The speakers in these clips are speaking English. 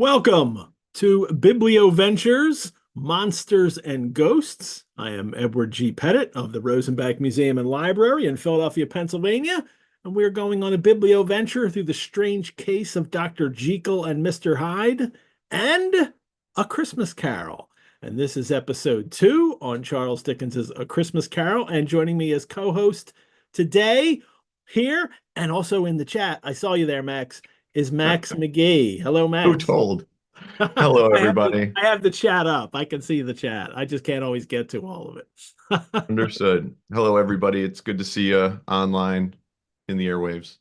Welcome to Biblioventures, Monsters and Ghosts. I am Edward G. Pettit of the Rosenbach Museum and Library in Philadelphia, Pennsylvania, and we're going on a biblioventure through the strange case of Dr. Jekyll and Mr. Hyde and A Christmas Carol. And this is episode 2 on Charles Dickens's A Christmas Carol. And joining me as co-host today here and also in the chat, I saw you there, Max, is Max McGee. Hello, Who Max. told? Hello, I have everybody. I have the chat up. I can see the chat. I just can't always get to all of it. Understood. Hello, everybody. It's good to see you online in the airwaves.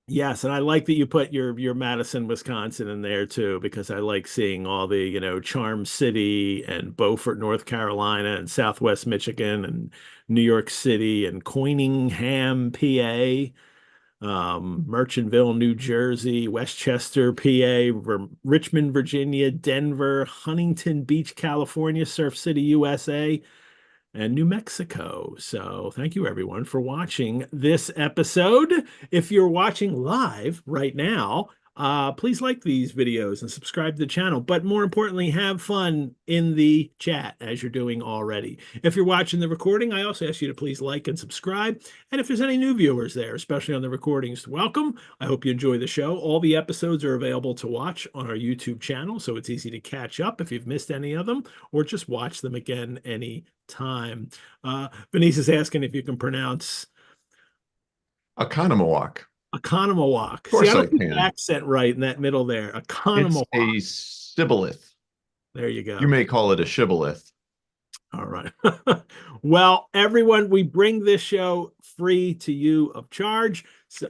Yes, and I like that you put your Madison, Wisconsin in there too, because I like seeing all the, Charm City and Beaufort, North Carolina, and Southwest Michigan and New York City and Coiningham, PA. Merchantville, New Jersey, Westchester, PA, Richmond, Virginia, Denver, Huntington Beach, California, Surf City, USA, and New Mexico. So thank you everyone for watching this episode. If you're watching live right now, please like these videos and subscribe to the channel. But more importantly, have fun in the chat as you're doing already. If you're watching the recording, I also ask you to please like and subscribe. And if there's any new viewers there, especially on the recordings, welcome. I hope you enjoy the show. All the episodes are available to watch on our YouTube channel, so it's easy to catch up if you've missed any of them, or just watch them again any time. Benice is asking if you can pronounce Economowalk. Economowalk. Of See, course I I don't get the can. accent right in that middle there. It's Economowalk. a shibboleth. There you You go. may call it a shibboleth. All right. Well, everyone, we bring this show free to you of charge.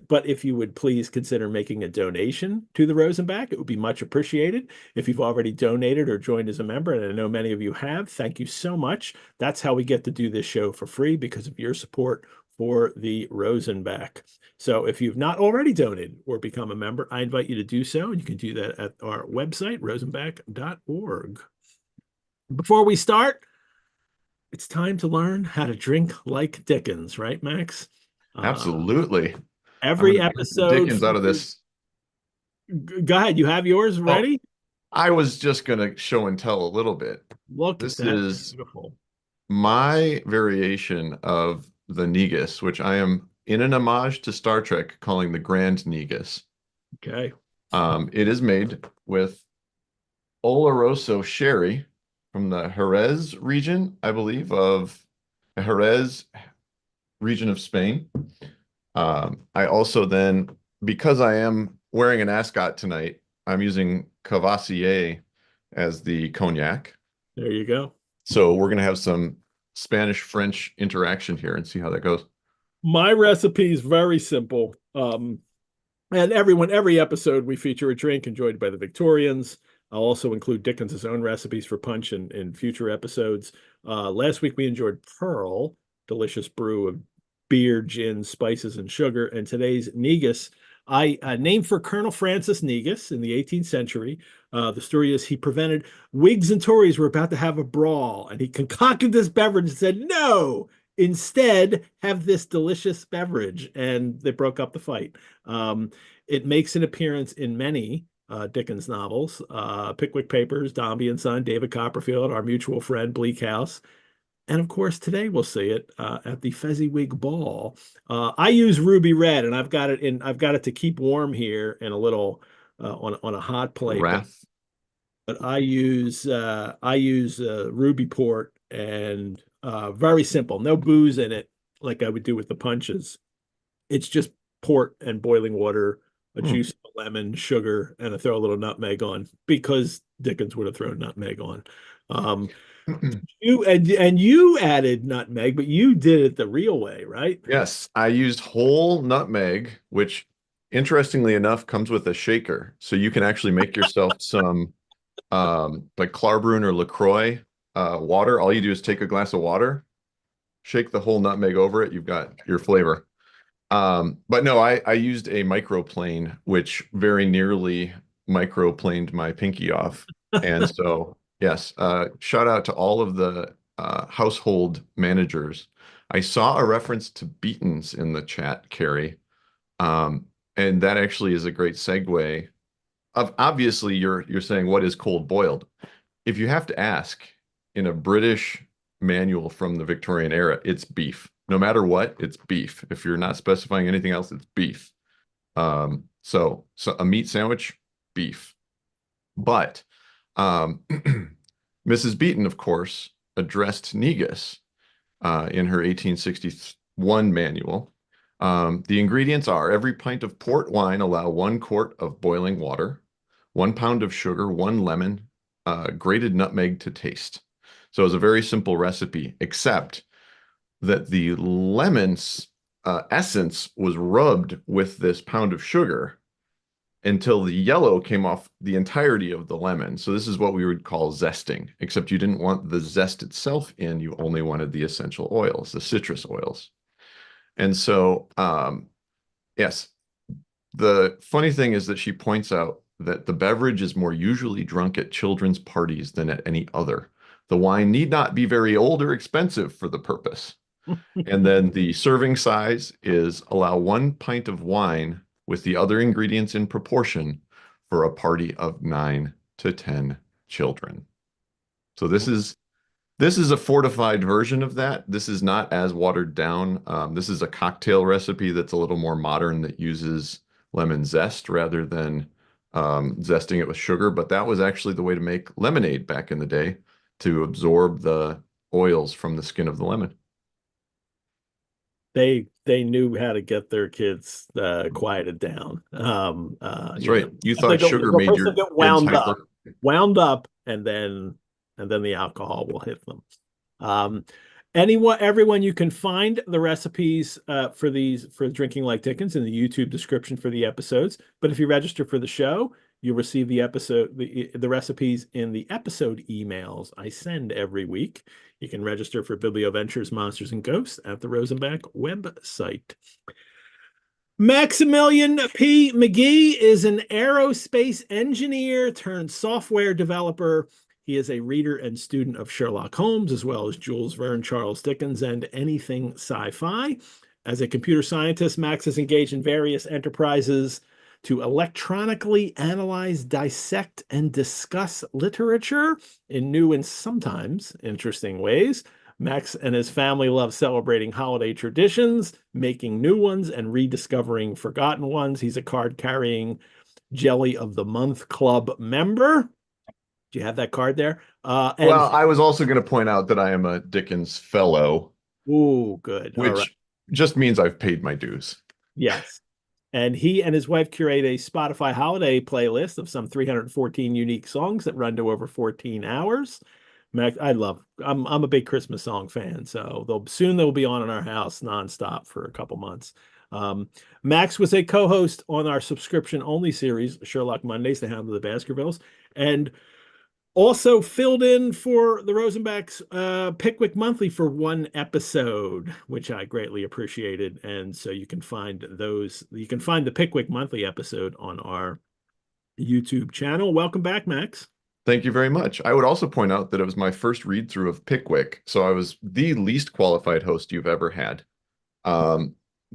But if you would please consider making a donation to the Rosenbach, it would be much appreciated. If you've already donated or joined as a member, and I know many of you have, thank you so much. That's how we get to do this show for free, because of your support for the Rosenbach. So if you've not already donated or become a member, I invite you to do so. And you can do that at our website, rosenbach.org. Before we start, it's time to learn how to drink like Dickens, right, Max? Absolutely. I'm Every going to get the episode. Dickens out of this. Go ahead. You have yours Oh, ready? I was just going to show and tell a little bit. Look at This that. is Beautiful. my variation of the Negus, which I am in an homage to Star Trek calling the Grand Negus. Okay. It is made with Oloroso sherry from the Jerez region, I believe, of the Jerez region of Spain. I also then, because I am wearing an ascot tonight, I'm using Cavassier as the cognac. There you go. So we're going to have some Spanish-French interaction here and see how that goes. My recipe is very simple. And every episode we feature a drink enjoyed by the Victorians. I'll also include Dickens' own recipes for punch in future episodes. Last week we enjoyed Pearl, delicious brew of beer, gin, spices, and sugar. And today's Negus, I named for Colonel Francis Negus in the 18th century. The story is he prevented Whigs and Tories were about to have a brawl, and he concocted this beverage and said, "No, instead have this delicious beverage," and they broke up the fight. It makes an appearance in many Dickens novels, Pickwick Papers, Dombey and Son, David Copperfield, Our Mutual Friend, Bleak House. And of course, today we'll see it at the Fezziwig Ball. I use ruby red, and I've got it to keep warm here in a little on a hot plate. Wrath. But I use ruby port, and very simple, no booze in it like I would do with the punches. It's just port and boiling water, a juice of a lemon, sugar, and I throw a little nutmeg on, because Dickens would have thrown nutmeg on. You added nutmeg, but you did it the real way, right? Yes, I used whole nutmeg, which interestingly enough comes with a shaker. So you can actually make yourself some like Clarbrun or LaCroix water. All you do is take a glass of water, shake the whole nutmeg over it, you've got your flavor. But no, I used a microplane, which very nearly microplaned my pinky off. And so, yes, shout out to all of the household managers. I saw a reference to Beatons in the chat, Carrie. And that actually is a great segue obviously you're saying what is cold boiled. If you have to ask in a British manual from the Victorian era, it's beef. No matter what, it's beef. If you're not specifying anything else, it's beef. So a meat sandwich, beef. But um, Mrs. Beeton, of course, addressed Negus in her 1861 manual. The ingredients are every pint of port wine, allow 1 quart of boiling water, 1 pound of sugar, 1 lemon, grated nutmeg to taste. So it's a very simple recipe, except that the lemon's essence was rubbed with this pound of sugar until the yellow came off the entirety of the lemon. So this is what we would call zesting, except you didn't want the zest itself in, you only wanted the essential oils, the citrus oils. And so, yes, the funny thing is that she points out that the beverage is more usually drunk at children's parties than at any other. The wine need not be very old or expensive for the purpose. And then the serving size is allow 1 pint of wine with the other ingredients in proportion for a party of 9 to 10 children. So this is a fortified version of that. This is not as watered down. This is a cocktail recipe that's a little more modern that uses lemon zest rather than zesting it with sugar. But that was actually the way to make lemonade back in the day, to absorb the oils from the skin of the lemon. They knew how to get their kids quieted down. That's You right. know, You if they thought get, sugar well, made first they your get kids hyper. wound up, and then the alcohol will hit them. Um, everyone, you can find the recipes for drinking like Dickens in the YouTube description for the episodes. But if you register for the show, you'll receive the recipes in the episode emails I send every week. You can register for Biblioventures, Monsters and Ghosts at the Rosenbach website. Maximilian P. McGee is an aerospace engineer turned software developer. He is a reader and student of Sherlock Holmes, as well as Jules Verne, Charles Dickens, and anything sci-fi. As a computer scientist, Max is engaged in various enterprises to electronically analyze, dissect, and discuss literature in new and sometimes interesting ways. Max and his family love celebrating holiday traditions, making new ones, and rediscovering forgotten ones. He's a card-carrying Jelly of the Month Club member. Do you have that card there? Well, I was also going to point out that I am a Dickens fellow, Ooh, good. All right. which just means I've paid my dues. Yes. And he and his wife curate a Spotify holiday playlist of some 314 unique songs that run to over 14 hours. Max, I'm a big Christmas song fan, so they'll be on in our house nonstop for a couple months. Max was a co-host on our subscription-only series, Sherlock Mondays, The Hound of the Baskervilles, and also filled in for the Rosenbach's Pickwick Monthly for one episode, which I greatly appreciated. And so you can find the Pickwick Monthly episode on our YouTube channel. Welcome back, Max. Thank you very much. I would also point out that it was my first read through of Pickwick, so I was the least qualified host you've ever had. But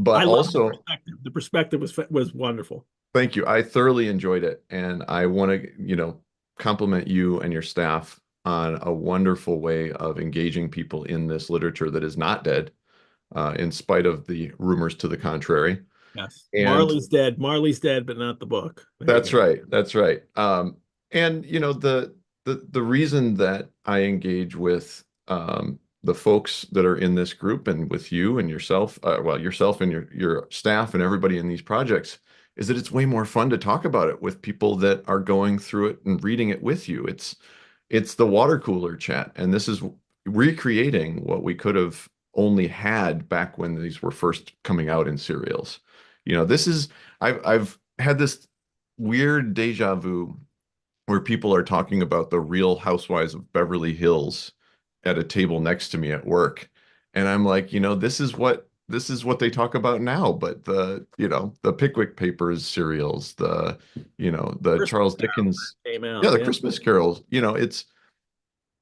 I love also, the perspective was wonderful. thank you. I thoroughly enjoyed it, and I want to, compliment you and your staff on a wonderful way of engaging people in this literature that is not dead, in spite of the rumors to the contrary. Yes. And Marley's dead. Marley's dead, but not the book. that's right. That's right. And the reason that I engage with the folks that are in this group and with you and yourself, yourself and your staff and everybody in these projects, is that it's way more fun to talk about it with people that are going through it and reading it with you. It's the water cooler chat, and this is recreating what we could have only had back when these were first coming out in serials. I've had this weird deja vu where people are talking about the Real Housewives of Beverly Hills at a table next to me at work. And I'm like, this is what they talk about now, but the Pickwick Papers serials, the Christmas Charles Carol Dickens, came out. the Christmas carols,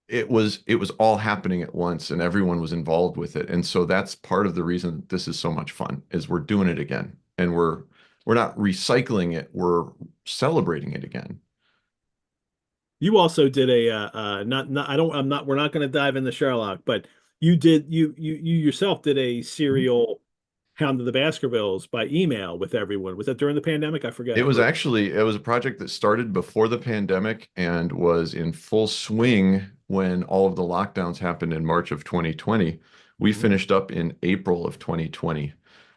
it was all happening at once and everyone was involved with it. And so that's part of the reason this is so much fun, is we're doing it again. And we're we're not recycling it, we're celebrating it again. You also did a not I don't I'm not we're not going to dive into Sherlock, but you yourself did a serial Hound of the Baskervilles by email with everyone. Was that during the pandemic? I It forget. was actually it was a project that started before the pandemic and was in full swing when all of the lockdowns happened in March of 2020. We Mhm. finished up in April of 2020.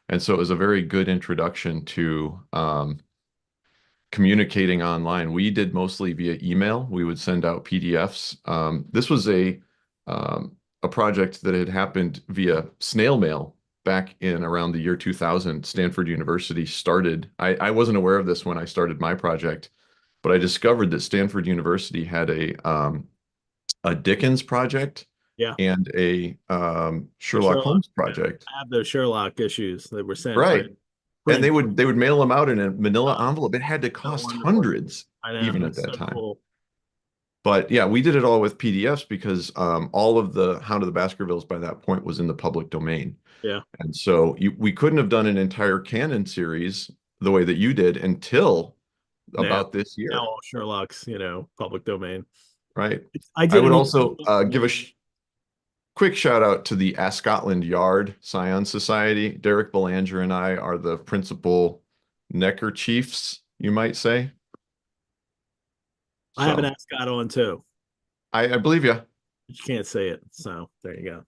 And so it was a very good introduction to communicating online. We did mostly via email. We would send out PDFs. This was a project that had happened via snail mail back in around the year 2000. Stanford University started. I wasn't aware of this when I started my project, but I discovered that Stanford University had a Dickens project Yeah. and a The Sherlock Sherlock. Holmes project. I have those Sherlock issues that were sent by Right. And print. they would mail them out in a manila Oh, envelope. It had to so cost wonderful. hundreds I know. even at It's that so time. cool. But yeah, we did it all with PDFs because all of the Hound of the Baskervilles by that point was in the public domain. Yeah. And so we couldn't have done an entire canon series the way that you did until Now, about this now year, all Sherlock's, public domain. right? I I did would an also email. give a quick shout out to the Scotland Yard Scion Society. Derek Belanger and I are the principal Necker chiefs, you might say. I have an So ascot on too. I believe you. You can't say it. So there you go.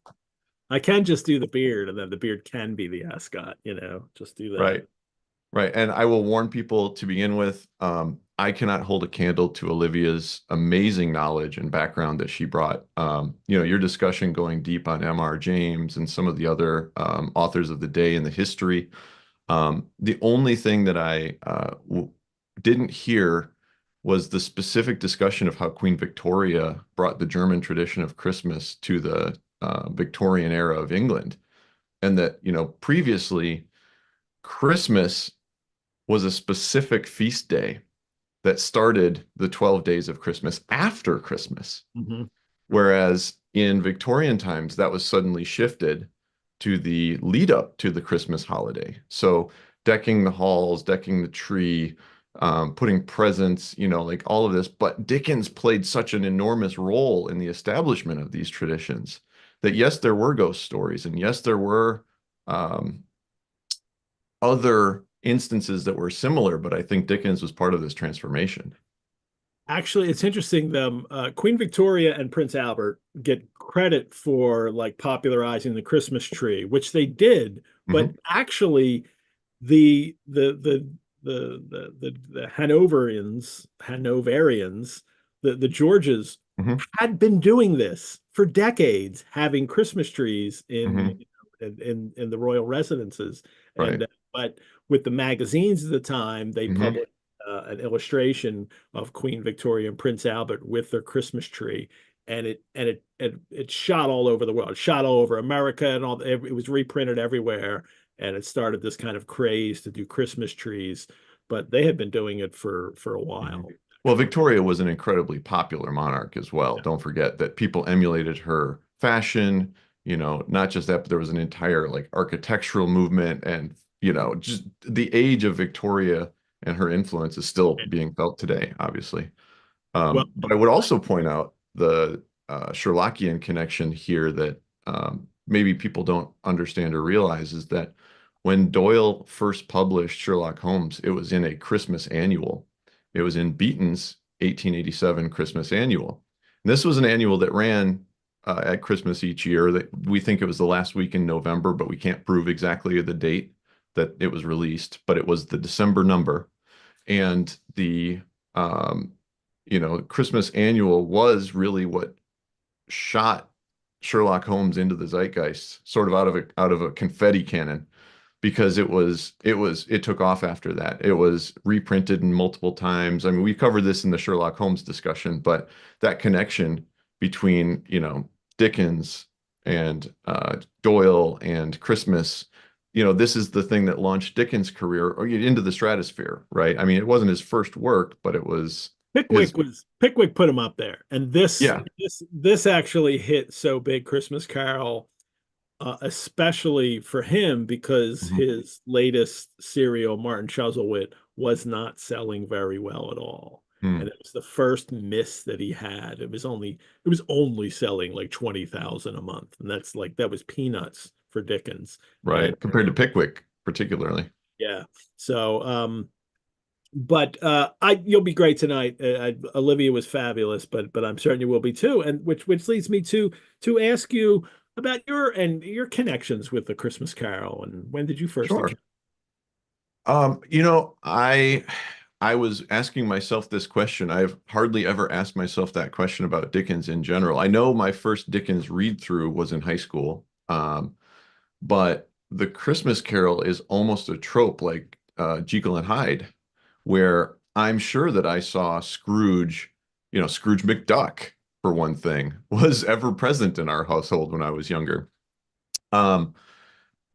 I can just do the beard and then the beard can be the ascot, just do that. Right. Right. And I will warn people to begin with, I cannot hold a candle to Olivia's amazing knowledge and background that she brought. Your discussion going deep on M.R. James and some of the other authors of the day in the history. The only thing that I didn't hear was the specific discussion of how Queen Victoria brought the German tradition of Christmas to the Victorian era of England. And that, previously Christmas was a specific feast day that started the 12 days of Christmas after Christmas. Hmm. Whereas in Victorian times, that was suddenly shifted to the lead up to the Christmas holiday. So decking the halls, decking the tree, putting presents, like all of this. But Dickens played such an enormous role in the establishment of these traditions that yes, there were ghost stories, and yes, there were um, other instances that were similar, but I think Dickens was part of this transformation. Actually, it's interesting. Queen Victoria and Prince Albert get credit for like popularizing the Christmas tree, which they did. But Hmm. actually, the Hanoverians, the Georges Hmm. had been doing this for decades, having Christmas trees Hmm. in the royal residences. Right. And but with the magazines at the time, they Hmm. published an illustration of Queen Victoria and Prince Albert with their Christmas tree, and it shot all over the world. It shot all over America, and it was reprinted everywhere, and it started this kind of craze to do Christmas trees. But they had been doing it for a Hmm. while, Well, actually. Victoria was an incredibly popular monarch as well. Yeah. Don't forget that people emulated her fashion, not just that, but there was an entire like architectural movement and, just the age of Victoria and her influence is still being felt today, obviously. Well, But I would also point out the Sherlockian connection here that maybe people don't understand or realize is that when Doyle first published Sherlock Holmes, it was in a Christmas annual. It was in Beaton's 1887 Christmas annual. And this was an annual that ran at Christmas each year. That we think it was the last week in November, but we can't prove exactly the date that it was released. But it was the December number, and the Christmas Annual was really what shot Sherlock Holmes into the zeitgeist, sort of out of a confetti cannon, because it took off after that. It was reprinted in multiple times. I mean, we covered this in the Sherlock Holmes discussion, but that connection between, Dickens and Doyle and Christmas, this is the thing that launched Dickens' career into the stratosphere, right? I mean, it wasn't his first work, but it was his, Pickwick put him up there, and this yeah. this this actually hit so big. Christmas Carol. especially for him because Mhm. his latest serial, Martin Chuzzlewit, was not selling very well at all. And Hmm. it was the first miss that he had. It was only selling like 20,000 a month. And that was peanuts for Dickens. And Right. Compared to Pickwick, particularly. yeah. So but you'll be great tonight. Olivia was fabulous, but I'm certain you will be too. And which leads me to ask you about your connections with the Christmas Carol, and when did you first Sure. encounter? I was asking myself this question. I've hardly ever asked myself that question about Dickens in general. I know my first Dickens read through was in high school. But the Christmas Carol is almost a trope like Jekyll and Hyde, where I'm sure that I saw Scrooge, Scrooge McDuck, for one thing, was ever present in our household when I was younger. Um,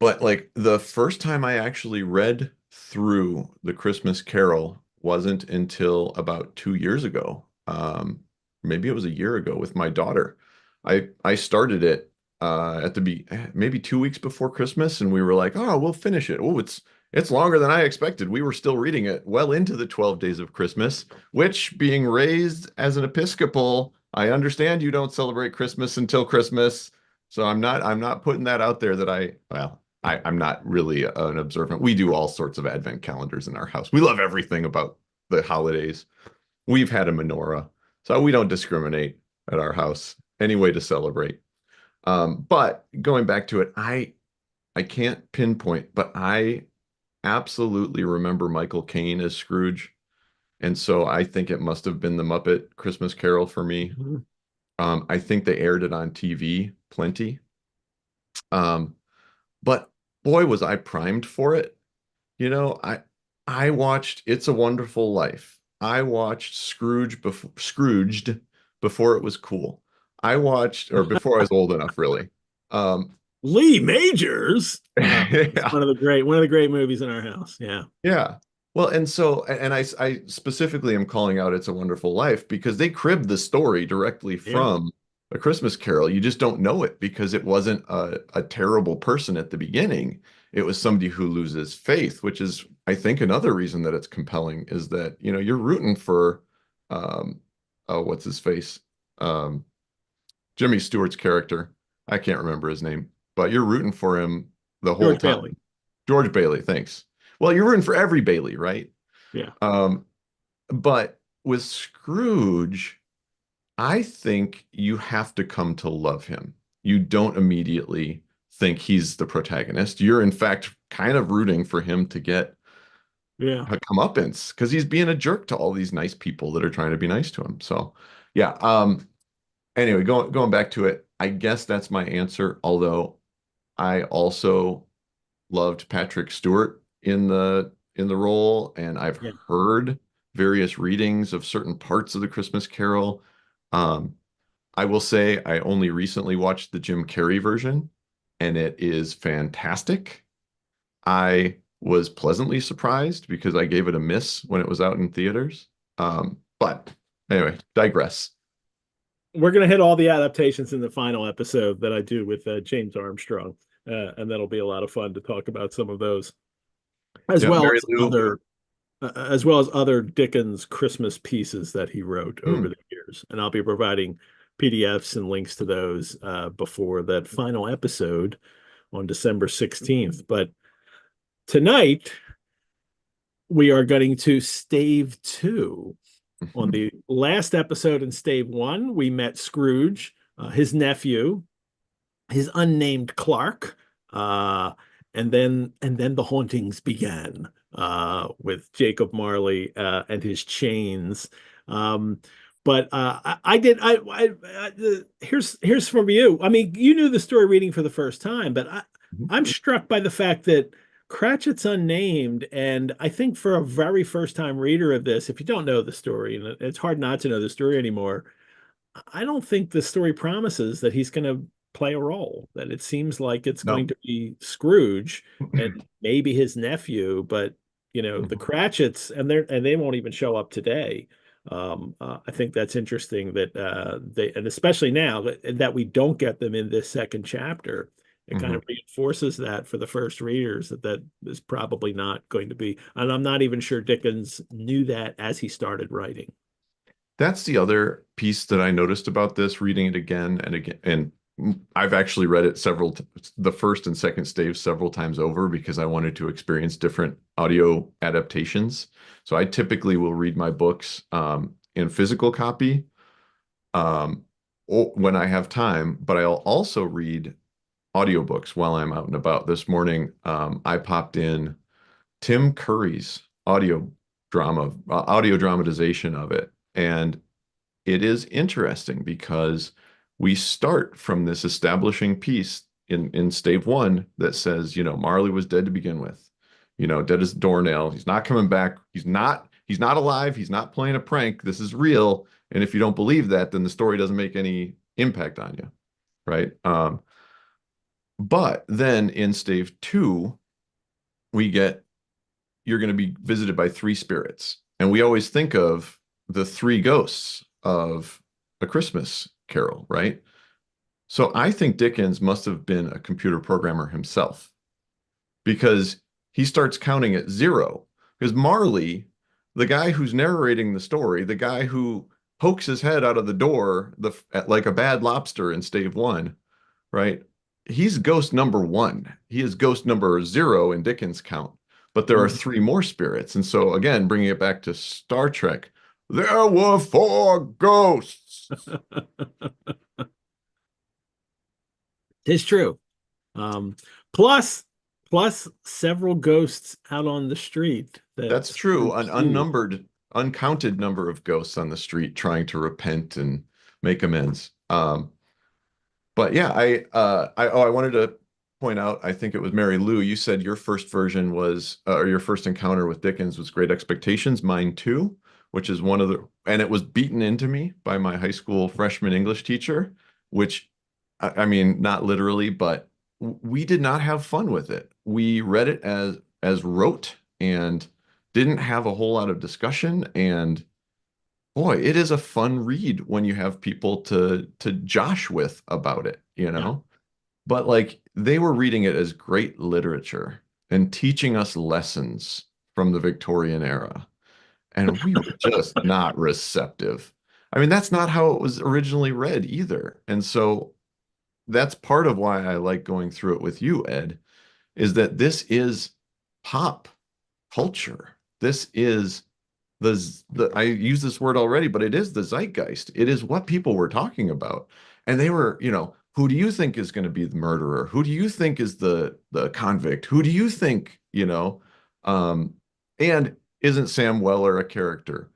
but like the first time I actually read through the Christmas Carol wasn't until about 2 years ago. Maybe it was a year ago with my daughter. I started it at maybe 2 weeks before Christmas, and we were like, oh, we'll finish it. Oh, it's longer than I expected. We were still reading it well into the 12 days of Christmas, which being raised as an Episcopal, I understand you don't celebrate Christmas until Christmas. So I'm not putting that out there that I'm not really an observant. We do all sorts of advent calendars in our house. We love everything about the holidays. We've had a menorah, so we don't discriminate at our house. Any way to celebrate. But going back to it, I can't pinpoint, but I absolutely remember Michael Caine as Scrooge, and so I think it must have been the Muppet Christmas Carol for me. Mhm. I think they aired it on TV plenty. Um, but boy, was I primed for it. You know, I watched It's a Wonderful Life. I watched Scrooged before it was cool. I watched, or before I was old enough, really. Um, Lee Majors. It's yeah, one of the great movies in our house. Yeah. yeah. Well, and I specifically am calling out It's a Wonderful Life because they cribbed the story directly Yeah. from A Christmas Carol. You just don't know it because it wasn't a terrible person at the beginning. It was somebody who loses faith, which is, I think, another reason that it's compelling is that, you're rooting for, um, oh, what's his face? Um, Jimmy Stewart's character. I can't remember his name, but you're rooting for him the whole George time. Bailey. George Bailey, thanks. Well, you're rooting for every Bailey, right? Yeah. Um, but with Scrooge, I think you have to come to love him. You don't immediately think he's the protagonist. You're, in fact, kind of rooting for him to get Yeah. a comeuppance because he's being a jerk to all these nice people that are trying to be nice to him. So, yeah. Anyway, going back to it, I guess that's my answer. Although I also loved Patrick Stewart in the role, and I've Yeah. heard various readings of certain parts of the Christmas Carol. Um, I will say I only recently watched the Jim Carrey version, and it is fantastic. I was pleasantly surprised because I gave it a miss when it was out in theaters. But anyway, digress. We're gonna hit all the adaptations in the final episode that I do with James Armstrong, and that'll be a lot of fun to talk about some of those, as Yeah, well Mary as Lou. other Dickens Christmas pieces that he wrote over Hmm. the years. And I'll be providing PDFs and links to those before that final episode on December 16th. But tonight we are getting to Stave 2. On the last episode in Stave 1, we met Scrooge, his nephew, his unnamed clerk, and then the hauntings began with Jacob Marley and his chains. Um, but here's from you. I mean, you knew the story reading for the first time, but I'm struck by the fact that Cratchit's unnamed, and I think for a very first time reader of this, if you don't know the story, and it's hard not to know the story anymore, I don't think the story promises that he's going to play a role, that it seems like it's going No. to be Scrooge and maybe his nephew, but the Cratchits and they won't even show up today. I think that's interesting that and especially now that we don't get them in this second chapter. it kind Mhm. of reinforces that for the first readers that is probably not going to be. And I'm not even sure Dickens knew that as he started writing. That's the other piece that I noticed about this, reading it again and again. And I've actually read it the first and second Stave several times over because I wanted to experience different audio adaptations. So I typically will read my books in physical copy um, when I have time, but I'll also read audiobooks while I'm out and about. This morning, I popped in Tim Curry's audio dramatization of it. And it is interesting because we start from this establishing piece in Stave 1 that says, Marley was dead to begin with. Dead as a doornail. He's not coming back. He's not alive. He's not playing a prank. This is real. And if you don't believe that, then the story doesn't make any impact on you, right? But then in Stave 2, we get you're going to be visited by three spirits. And we always think of the three ghosts of A Christmas Carol, right? So I think Dickens must have been a computer programmer himself because he starts counting at zero. Because Marley, the guy who's narrating the story, the guy who pokes his head out of the door like a bad lobster in Stave 1, right? He's ghost number 1. He is ghost number 0 in Dickens' count. But there are three more spirits. And so, again, bringing it back to Star Trek, there were 4 ghosts. It's true. Um, plus, plus several ghosts out on the street. That's true. An uncounted number of ghosts on the street trying to repent and make amends. But yeah, I wanted to point out, I think it was Mary Lou, you said your first version was, or your first encounter with Dickens was Great Expectations, mine too, which is and it was beaten into me by my high school freshman English teacher, which, I mean, not literally, but we did not have fun with it. We read it as rote and didn't have a whole lot of discussion. And boy, it is a fun read when you have people to josh with about it, Yeah. But like they were reading it as great literature and teaching us lessons from the Victorian era. And we were just not receptive. I mean, that's not how it was originally read either. And so that's part of why I like going through it with you, Ed, is that this is pop culture. This is I use this word already, but it is the zeitgeist. It is what people were talking about. And they were, who do you think is going to be the murderer? Who do you think is the convict? Who do you think, and isn't Sam Weller a character?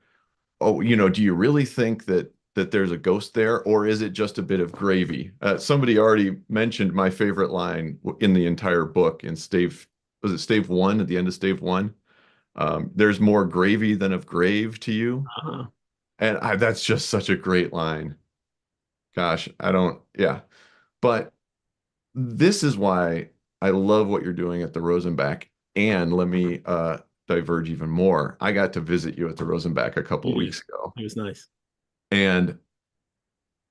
Oh, do you really think that there's a ghost there, or is it just a bit of gravy? Somebody already mentioned my favorite line in the entire book in was it Stave 1 at the end of Stave 1? There's more gravy than of grave to you. Uh-huh. And that's just such a great line. Gosh, yeah. But this is why I love what you're doing at the Rosenbach. And let me diverge even more. I got to visit you at the Rosenbach a couple of Yeah, weeks ago. it was nice. And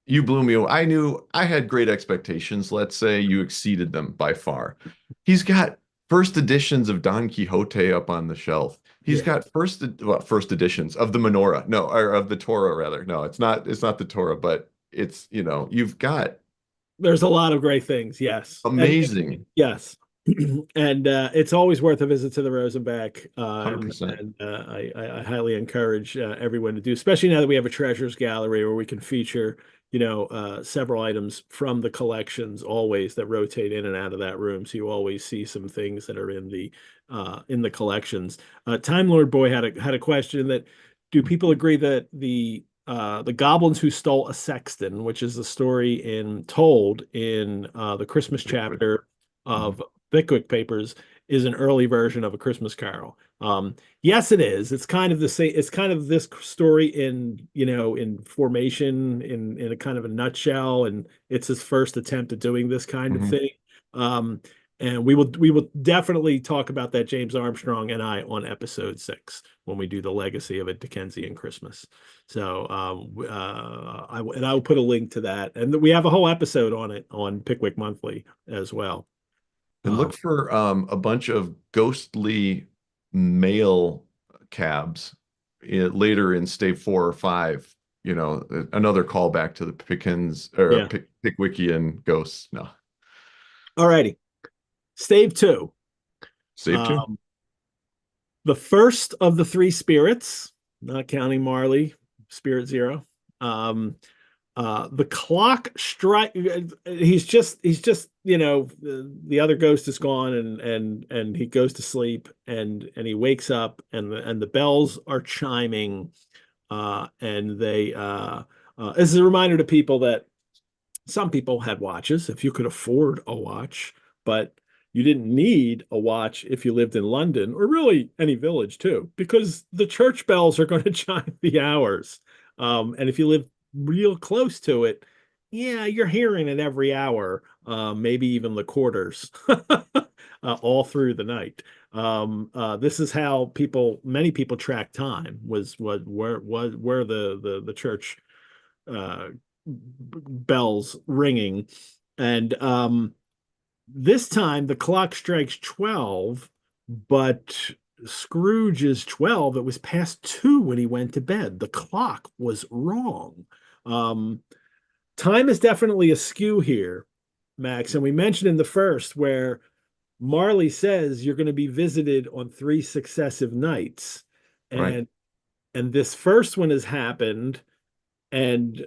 you blew me away. I knew I had great expectations. Let's say you exceeded them by far. He's got first editions of Don Quixote up on the shelf. He's Yeah. got first editions of the Menorah. No, or of the Torah rather. No, it's not the Torah, but it's, you've got There's a lot of great things. Yes. amazing Yes. And it's always worth a visit to the Rosenbach. 100%. And I highly encourage everyone to do, especially now that we have a treasures gallery where we can feature, several items from the collections always that rotate in and out of that room. So you always see some things that are in the collections. Time Lord Boy had a question that do people agree that the goblins who stole a sexton, which is the story told in the Christmas chapter Mhm. of Pickwick Papers, is an early version of A Christmas Carol. Yes, it is. It's kind of the same. It's kind of this story in formation, in a kind of a nutshell, and it's his first attempt at doing this kind of Mhm. thing. Um, and we will definitely talk about that, James Armstrong and I, on episode 6 when we do the legacy of a Dickensian Christmas. So I will put a link to that, and we have a whole episode on it on Pickwick Monthly as well. And look for a bunch of ghostly male cabs later in stave 4 or 5. You know, another callback to the Pickens or Yeah. Pickwickian ghosts. No, All righty. Stave 2. stave 2. Um, the first of the three spirits, not counting Marley, spirit 0. The clock strike. He's just the other ghost is gone, and he goes to sleep, and he wakes up, and the bells are chiming, and they this is a reminder to people that some people had watches if you could afford a watch, but you didn't need a watch if you lived in London or really any village too, because the church bells are going to chime the hours. And if you live real close to it, yeah, you're hearing it every hour, maybe even the quarters, all through the night. This is how many people track time, was what where the church bells ringing. And this time the clock strikes 12, but Scrooge is 12. It was past 2 when he went to bed. The clock was wrong. Time is definitely askew here, Max. And we mentioned in the first where Marley says you're going to be visited on 3 successive nights. Right. And this first one has happened, and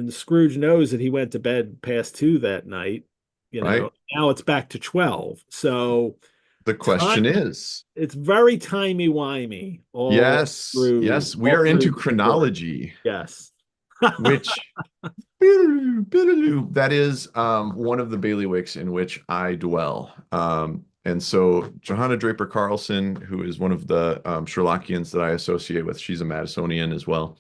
Scrooge knows that he went to bed past 2 that night. Right. Now it's back to 12. So The time, question is, it's very timey-wimey yes, yes, we all are through into the story. chronology, Yes. which that is one of the bailiwicks in which I dwell. And so Johanna Draper Carlson, who is one of the Sherlockians that I associate with, she's a Madisonian as well.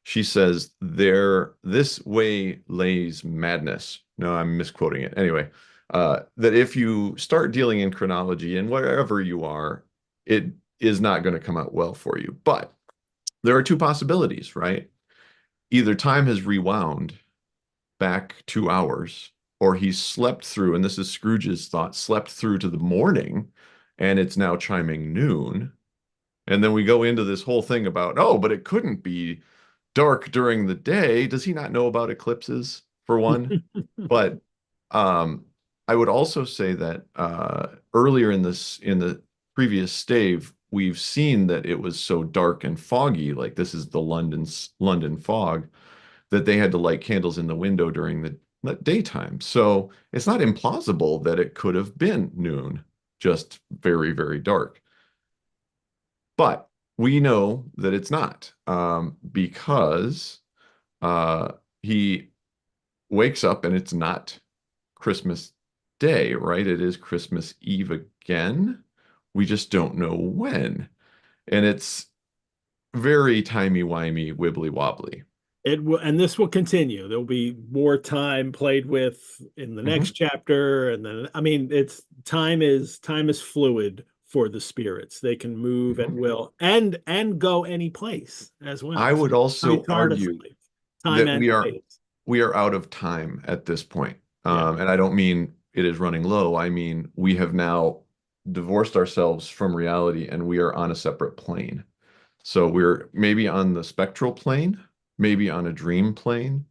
She says, this way lays madness. No, I'm misquoting it. Anyway, that if you start dealing in chronology and wherever you are, it is not going to come out well for you. But there are two possibilities, right? Either time has rewound back 2 hours, or he slept through, and this is Scrooge's thought, slept through to the morning, and it's now chiming noon. And then we go into this whole thing about, oh, but it couldn't be dark during the day. Does he not know about eclipses, for one? But I would also say that earlier in the previous stave, we've seen that it was so dark and foggy, like this is the London fog, that they had to light candles in the window during the daytime. So it's not implausible that it could have been noon, just very, very dark. But we know that it's not, because uh, he wakes up and it's not Christmas Day, right? It is Christmas Eve again. We just don't know when. And it's very timey-wimey, wibbly-wobbly. And this will continue. There'll be more time played with in the next Mhm. chapter, and then I mean, it's time is fluid for the spirits. They can move at Mhm. will and go any place as I well. So would also argue retardedly, time that and space. we are out of time at this point. Yeah. And I don't mean it is running low. I mean we have now divorced ourselves from reality and we are on a separate plane. So we're maybe on the spectral plane, maybe on a dream plane,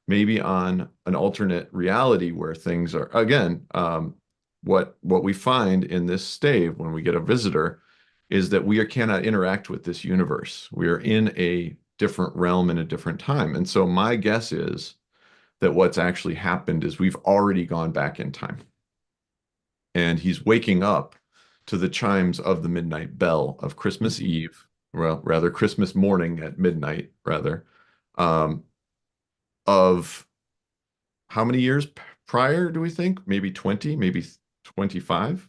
maybe on an alternate reality where things are again. What we find in this stave when we get a visitor is that cannot interact with this universe. We are in a different realm in a different time. And so my guess is that what's actually happened is we've already gone back in time. And he's waking up to the chimes of the midnight bell of Christmas Eve, well, rather Christmas morning at midnight, rather, um, of how many years prior do we think? Maybe 20, maybe 25?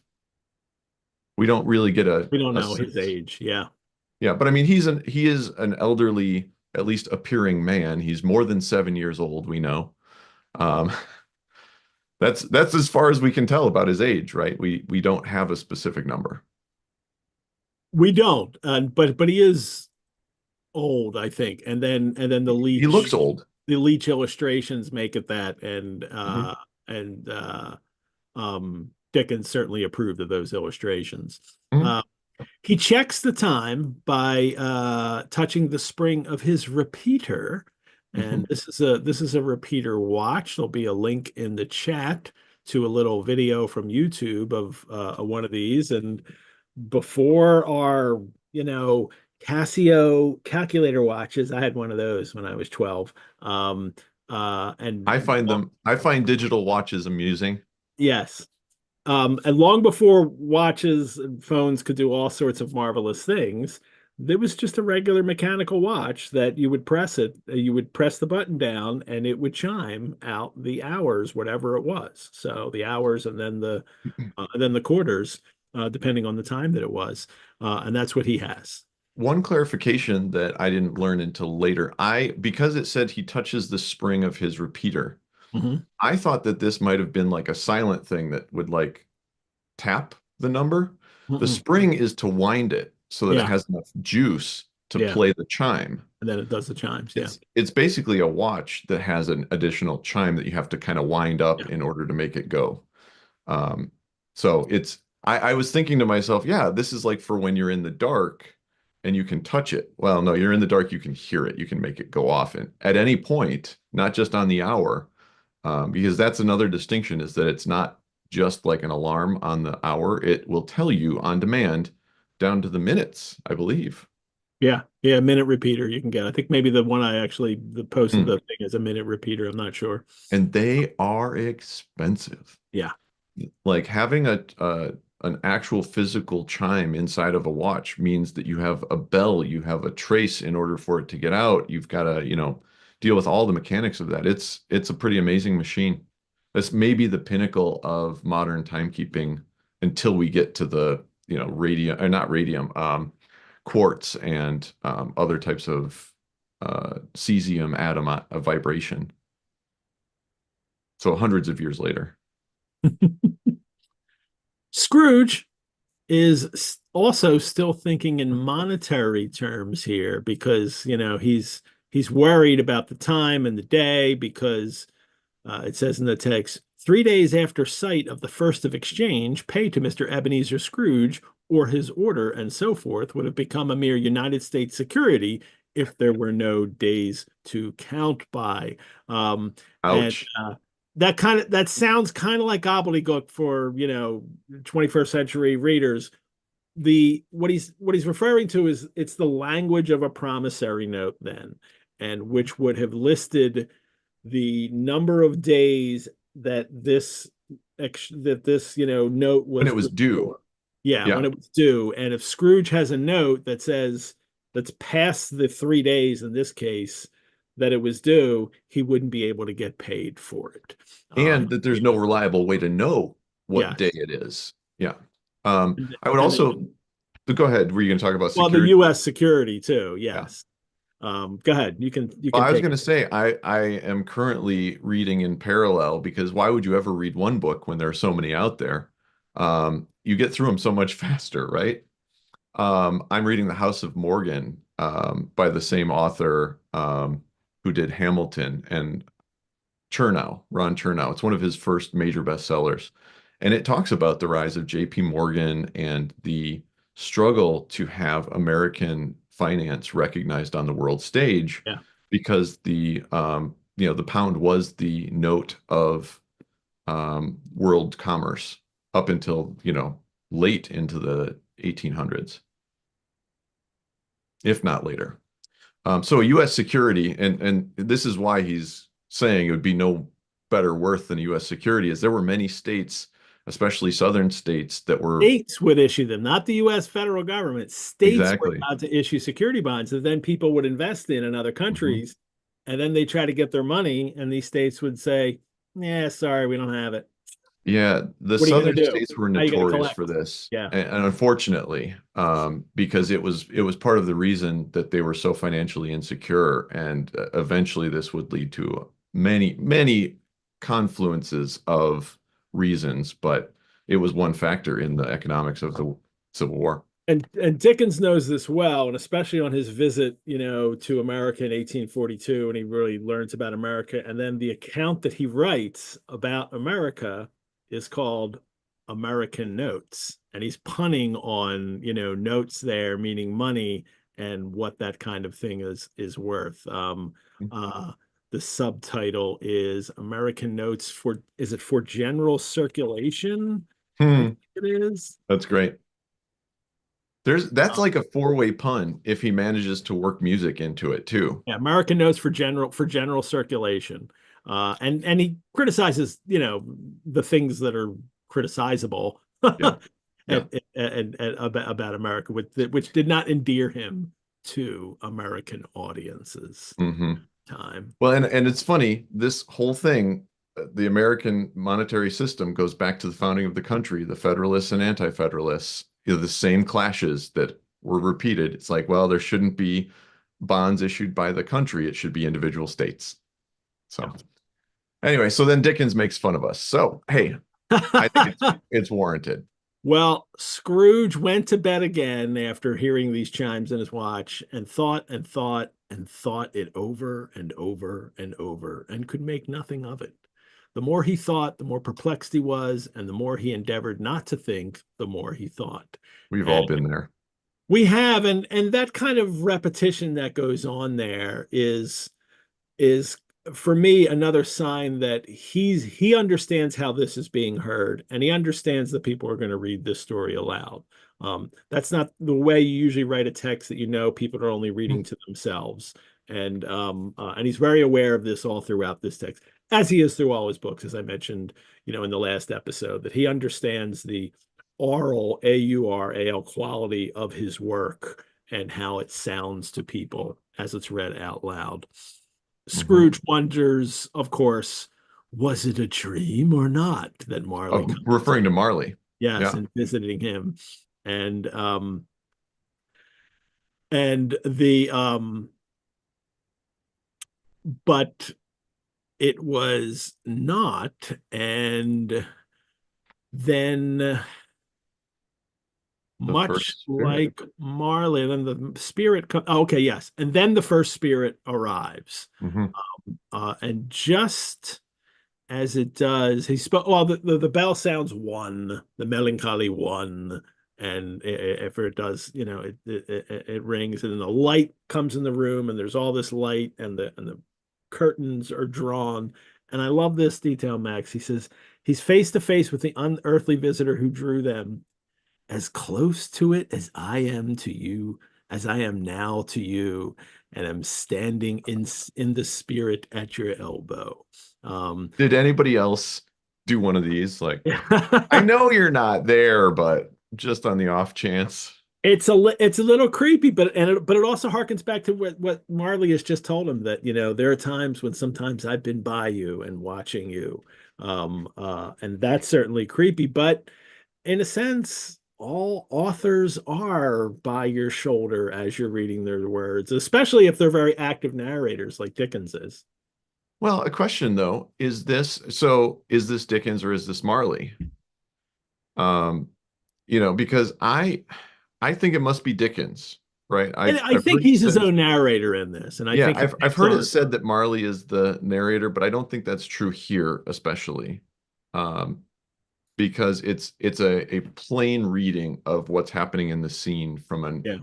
We don't really get We don't a know his sense. age. Yeah. Yeah, but I mean, he is an elderly, at least appearing man. He's more than 7 years old, we know. Um, that's as far as we can tell about his age, right? We don't have a specific number. We don't, but he is old, I think. And then He looks old. the Leech illustrations make it that, Mhm. and um Dickens certainly approved of those illustrations. Mhm. He checks the time by touching the spring of his repeater, and Mhm. this is a repeater watch. There'll be a link in the chat to a little video from YouTube of one of these. And before our, Casio calculator watches, I had one of those when I was 12. I And find them, I find digital watches amusing. yes. And long before watches and phones could do all sorts of marvelous things, there was just a regular mechanical watch that you would press the button down and it would chime out the hours, whatever it was. So the hours and then the quarters, depending on the time that it was. And that's what he has. One clarification that I didn't learn until later, because it said he touches the spring of his repeater, Mhm. I thought that this might have been like a silent thing that would like tap the number. The Mm-mm. spring is to wind it so that it Yeah, has enough juice to yeah. play the chime. And then it does the chimes. Yeah, It's basically a watch that has an additional chime that you have to kind of wind up yeah, in order to make it go. Um, so I was thinking to myself, yeah, this is like for when you're in the dark and you can touch it. Well, no, you're in the dark, you can hear it, you can make it go off and at any point, not just on the hour, because that's another distinction is that it's not just like an alarm on the hour. It will tell you on demand down to the minutes, I believe. yeah, yeah. Minute repeater you can get. I think maybe the one I actually the posted Hmm. the thing is a minute repeater. I'm not sure. And they are expensive. Yeah, Like having a an actual physical chime inside of a watch means that you have a bell, you have a trace in order for it to get out. You've got to, deal with all the mechanics of that. It's a pretty amazing machine. That's maybe the pinnacle of modern timekeeping until we get to the, radium or not radium, quartz and other types of cesium atom vibration. So hundreds of years later. Scrooge is also still thinking in monetary terms here because he's worried about the time and the day because it says in the text 3 days after sight of the first of exchange, pay to Mr. Ebenezer Scrooge or his order and so forth would have become a mere United States security if there were no days to count by. And Ouch. that sounds kind of like gobbledygook for 21st century readers. The what he's referring to is it's the language of a promissory note then, and which would have listed the number of days that this note When was it was good due. for. Yeah, Yeah. when it was due. And if Scrooge has a note that says that's past the 3 days in this case that it was due, he wouldn't be able to get paid for it. And that there's no reliable way to know what day Yes. it is. Yeah. And, I would and then, also go ahead. Were you going to talk about well, the security? U.S. security too. Yeah. Yes. Go ahead. You Well, can I was take going to it. say I am currently reading in parallel because why would you ever read one book when there are so many out there? You get through them so much faster, right? I'm reading The House of Morgan by the same author who did Hamilton and Ron Chernow. It's one of his first major bestsellers. And it talks about the rise of JP Morgan and the struggle to have American finance recognized on the world stage Yeah. because the pound was the note of world commerce up until, late into the 1800s, if not later. So U.S. security, and this is why he's saying it would be no better worth than U.S. security, is there were many states, especially southern states, that were States would issue them, not the U.S. federal government. States were exactly. allowed to issue security bonds that then people would invest in other Mhm. countries. And then they try to get their money, and these states would say, yeah, sorry, we don't have it. Yeah, the What are you going southern to do? states were How are you going to notorious for collect? this, Yeah. and unfortunately, because it was part of the reason that they were so financially insecure, and eventually this would lead to many, many confluences of reasons, but it was one factor in the economics of the Civil War. And Dickens knows this well, and especially on his visit, to America in 1842, and he really learns about America. And then the account that he writes about America is called American notes, and he's punning on, notes there meaning money and what that kind of thing is worth. Uh, the subtitle is American Notes for, is it for general circulation? I Hmm. think it is. That's great. That's Um, like a four-way pun if he manages to work music into it too. yeah, American Notes for general circulation. And he criticizes, the things that are criticizable Yeah. Yeah. and about America, which did not endear him to American audiences Hmm. time. Well, and it's funny, this whole thing, the American monetary system goes back to the founding of the country, the Federalists and Anti-Federalists, the same clashes that were repeated. It's like, well, there shouldn't be bonds issued by the country, it should be individual states. So anyway, so then Dickens makes fun of us. So hey, I think it's warranted. Well, Scrooge went to bed again after hearing these chimes in his watch and thought and thought and thought it over and over and over and could make nothing of it. The more he thought, the more perplexed he was, and the more he endeavored not to think, the more he thought. We've And all been there. we have, and that kind of repetition that goes on there is for me another sign that he understands how this is being heard, and he understands that people are going to read this story aloud. That's not the way you usually write a text that people are only reading to themselves, and he's very aware of this all throughout this text, as he is through all his books, as I mentioned, in the last episode, that he understands the aural, aural quality of his work and how it sounds to people as it's read out loud. Mhm. Scrooge wonders, of course, was it a dream or not that Marley Oh, comes referring to Marley. yes, Yeah. and visiting him. And and the but it was not. And then The much first spirit. like Marley, and then the spirit okay, yes. And then the first spirit arrives. Hmm. And just as it does, he spoke. Well, the bell sounds one, the melancholy one, and if it does, it rings, and then the light comes in the room, and there's all this light, and the curtains are drawn. And I love this detail, Max. He says he's face to face with the unearthly visitor who drew them, as close to it as I am to you, as I am now to you, and I'm standing in the spirit at your elbow. Did anybody else do one of these? Like, I know you're not there, but just on the off chance. It's a little creepy, but it also harkens back to what Marley has just told him, that there are times when sometimes I've been by you and watching you, and that's certainly creepy. But in a sense, all authors are by your shoulder as you're reading their words, especially if they're very active narrators like Dickens is. Well, a question though, is this Dickens or is this Marley? Um, because I think it must be Dickens, right? And I I've think heard it he's his said, own narrator in this, and I yeah, think he I've takes heard it on. said that Marley is the narrator, but I don't think that's true here, especially. Um, because it's a plain reading of what's happening in the scene from a Yeah,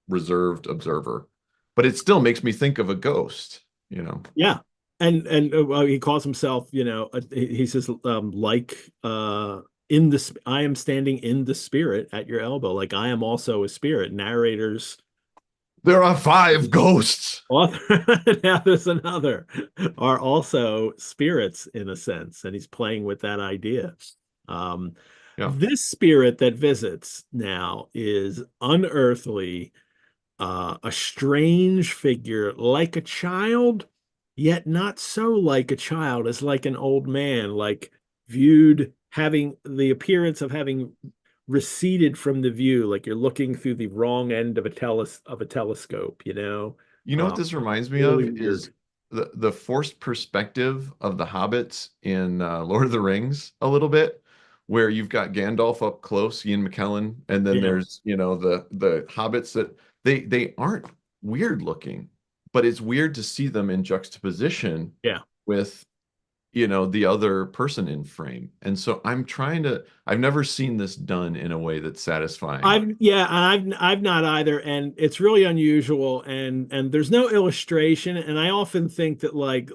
reserved observer. But it still makes me think of a ghost, you know. yeah, and well, he calls himself, he says, like, I am standing in the spirit at your elbow, like I am also a spirit. Narrators, There are five ghosts. author, now there's another, are also spirits in a sense, and he's playing with that idea. Um, Yeah. this spirit that visits now is unearthly, a strange figure, like a child, yet not so like a child as like an old man, like viewed, having the appearance of having receded from the view, like you're looking through the wrong end of a telescope, You know what this reminds me really of is weird. the forced perspective of the hobbits in Lord of the Rings a little bit, where you've got Gandalf up close, Ian McKellen, and then Yeah, there's, the hobbits that they aren't weird looking, but it's weird to see them in juxtaposition yeah, with the other person in frame. And so I've never seen this done in a way that's satisfying. I've not either, and it's really unusual, and there's no illustration, and I often think that like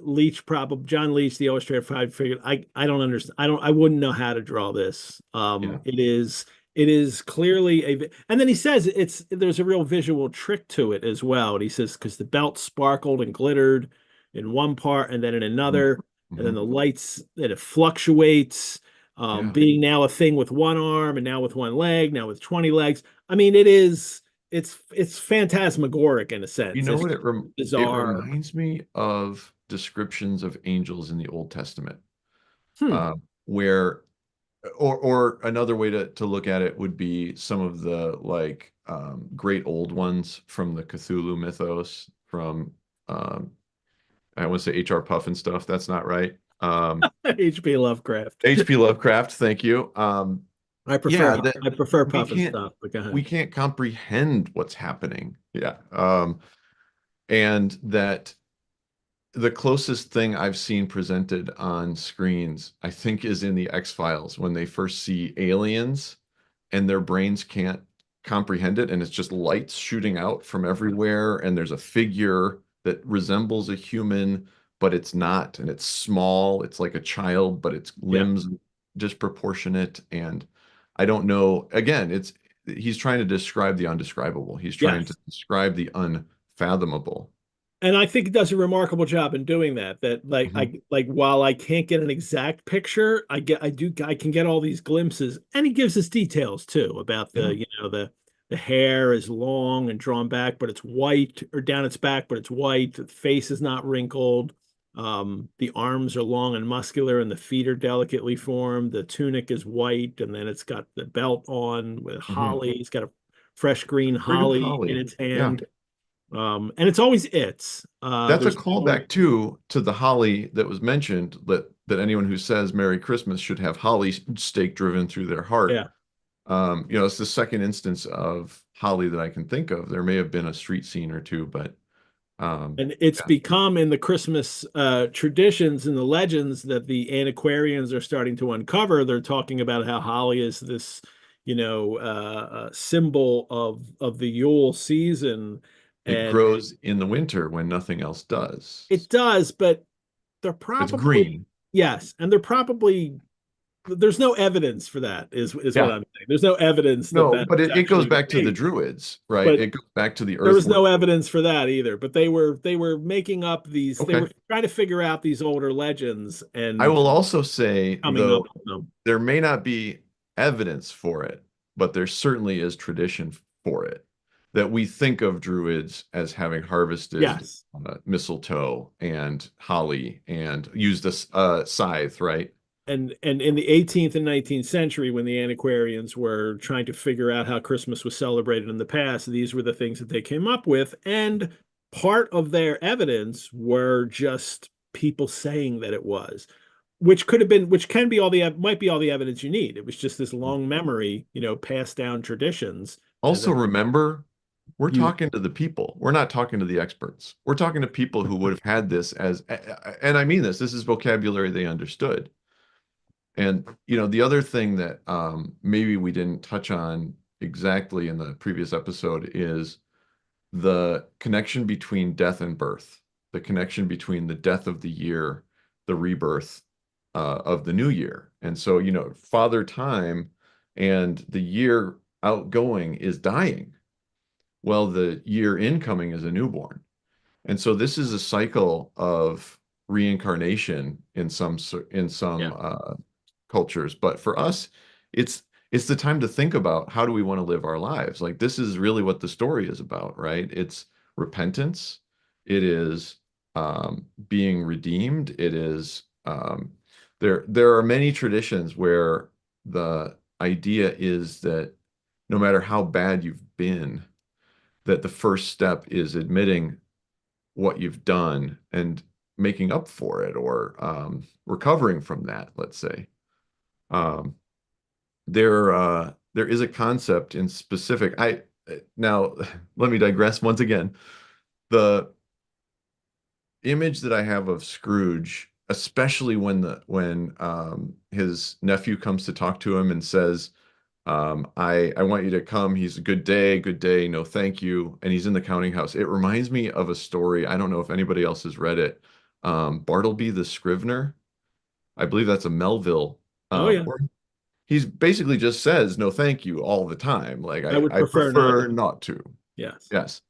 John Leach, the illustrator, probably figured I don't understand, I wouldn't know how to draw this. Yeah. It is clearly and then he says there's a real visual trick to it as well. And he says because the belt sparkled and glittered in one part, and then in another, and then Mm-hmm. the lights, that it fluctuates, Yeah. being now a thing with one arm and now with one leg, now with 20 legs. I mean, it's phantasmagoric in a You sense. know It's what it bizarre. reminds me of descriptions of angels in the Old Testament, Hmm. uh, where or another way to look at it would be some of the like great old ones from the Cthulhu mythos from I want to say H.R. Puff and stuff. That's not right. H.P. Lovecraft. H.P. Lovecraft, thank you. I Yeah, prefer that I prefer we Puff and can't stuff, but go we ahead. can't comprehend what's happening. Yeah. And that the closest thing I've seen presented on screens, I think, is in the X-Files when they first see aliens and their brains can't comprehend it, and it's just lights shooting out from everywhere, and there's a figure that resembles a human, but it's not, and it's small. It's like a child, but its Yeah. limbs disproportionate, and I don't know. Again, he's trying to describe the undescribable. He's trying to Yes. describe the unfathomable. And I think it does a remarkable job in doing that. That like Mhm. I while I can't get an exact picture, I can get all these glimpses, and he gives us details too about Yeah. the hair is long and drawn back, but it's white, or down its back, but it's white. The face is not wrinkled. The arms are long and muscular, and the feet are delicately formed. The tunic is white, and then it's got the belt on with Mhm. holly. It's got a fresh green Friggin' holly in Holly. its Yeah. hand. And it's always That's a there's no, callback too to the holly that was mentioned, that anyone who says Merry Christmas should have holly stake driven through their heart. yeah. It's the second instance of holly that I can think of. There may have been a street scene or two, but And it's yeah, become in the Christmas traditions and the legends that the antiquarians are starting to uncover. They're talking about how holly is this, symbol of the Yule season, it and grows in the winter when nothing else does. it does, but they're It's probably green. yes, and they're probably there's no evidence for that, is what Yeah. I'm saying. There's no evidence that No, that's but it goes actually the back to the case. Druids, right? But It goes back to the there was earthworm. no evidence for that either. But they were making up these. They Okay. were trying to figure out these older legends I and will also say, coming up though, with them. there may not be evidence for it, but there certainly is tradition for it. That we think of Druids as having harvested Yes, mistletoe and holly and used a scythe, right? and in the 18th and 19th century, when the antiquarians were trying to figure out how Christmas was celebrated in the past, these were the things that they came up with. And part of their evidence were just people saying that it was, which could have been, which can be might be all the evidence you need. It was just this long memory, passed down traditions, and Also, then remember, we're you, talking to the people. We're not talking to the experts. We're talking to people who would have had this as, and I mean this is vocabulary they understood. And the other thing that maybe we didn't touch on exactly in the previous episode is the connection between death and birth, the connection between the death of the year, the rebirth of the new year. And so, Father Time and the year outgoing is dying. Well, the year incoming is a newborn. And so this is a cycle of reincarnation in some yeah, cultures, but for us, it's it's the time to think about how do we want to live our lives. Like this is really what the story is about, right? It's repentance. It is being redeemed. It is there are many traditions where the idea is that no matter how bad you've been, that the first step is admitting what you've done and making up for it or recovering from that, let's say. Um, there is a concept in specific. I now let me digress once again. The image that I have of Scrooge especially when his nephew comes to talk to him and says, I want you to come. He's a good day, no thank you. And he's in the counting house. It reminds me of a story. I don't know if anybody else has read it. Bartleby the Scrivener. I believe that's a Melville. Oh yeah, Where he's basically just says no thank you all the time. Like I would I prefer not prefer to. not to. Yes, Yes.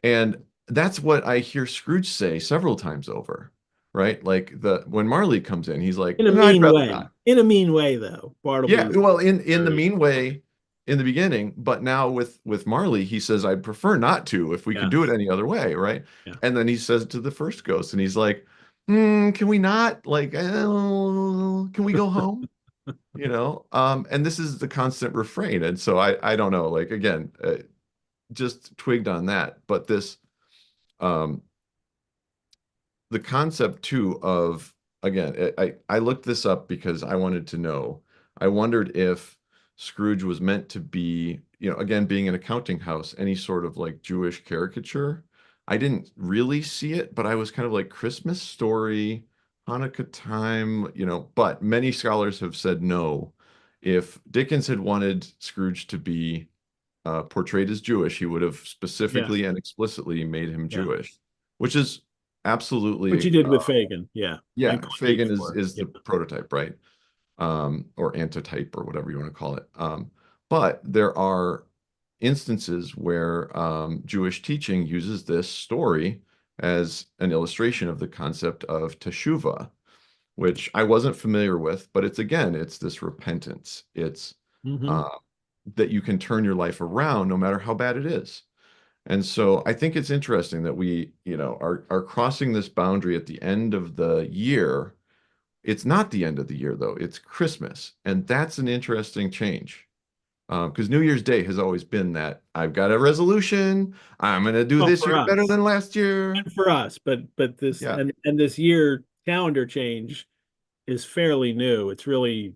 And that's what I hear Scrooge say several times over, right? Like the when Marley comes in, he's like, in a I'd mean rather way. not. In a mean way, though. Yeah, Bartleby's well, in the very mean way in the beginning, but now with Marley, he says, I'd prefer not to if we could do it yes, any other way, right? yeah. And then he says it to the first ghost, and he's like, can we not? Like, can we go home? And this is the constant refrain. And so I don't know, like again, just twigged on that, but this um the concept too of again, I looked this up because I wanted to know. I wondered if Scrooge was meant to be, again, being an accounting house, any sort of like Jewish caricature. I didn't really see it, but I was kind of like Christmas story, Hanukkah time, but many scholars have said no. If Dickens had wanted Scrooge to be portrayed as Jewish, he would have Yes, specifically and explicitly made him yeah. Jewish, which is What absolutely you did with Fagin, yeah, and yeah. Clive Fagin is for is the prototype, right? Or antitype or whatever you want to call it. But there are instances where Jewish teaching uses this story as an illustration of the concept of teshuvah, which I wasn't familiar with, but it's this repentance. It's hmm uh, that you can turn your life around no matter how bad it is. And so I think it's interesting that we, are crossing this boundary at the end of the year. It's not the end of the year though, it's Christmas. And that's an interesting change. Because New Year's Day has always been that I've got a resolution. I'm going to do Well, this for year better us, than last year. and for us, but this Yeah. and this year calendar change is fairly new. It's really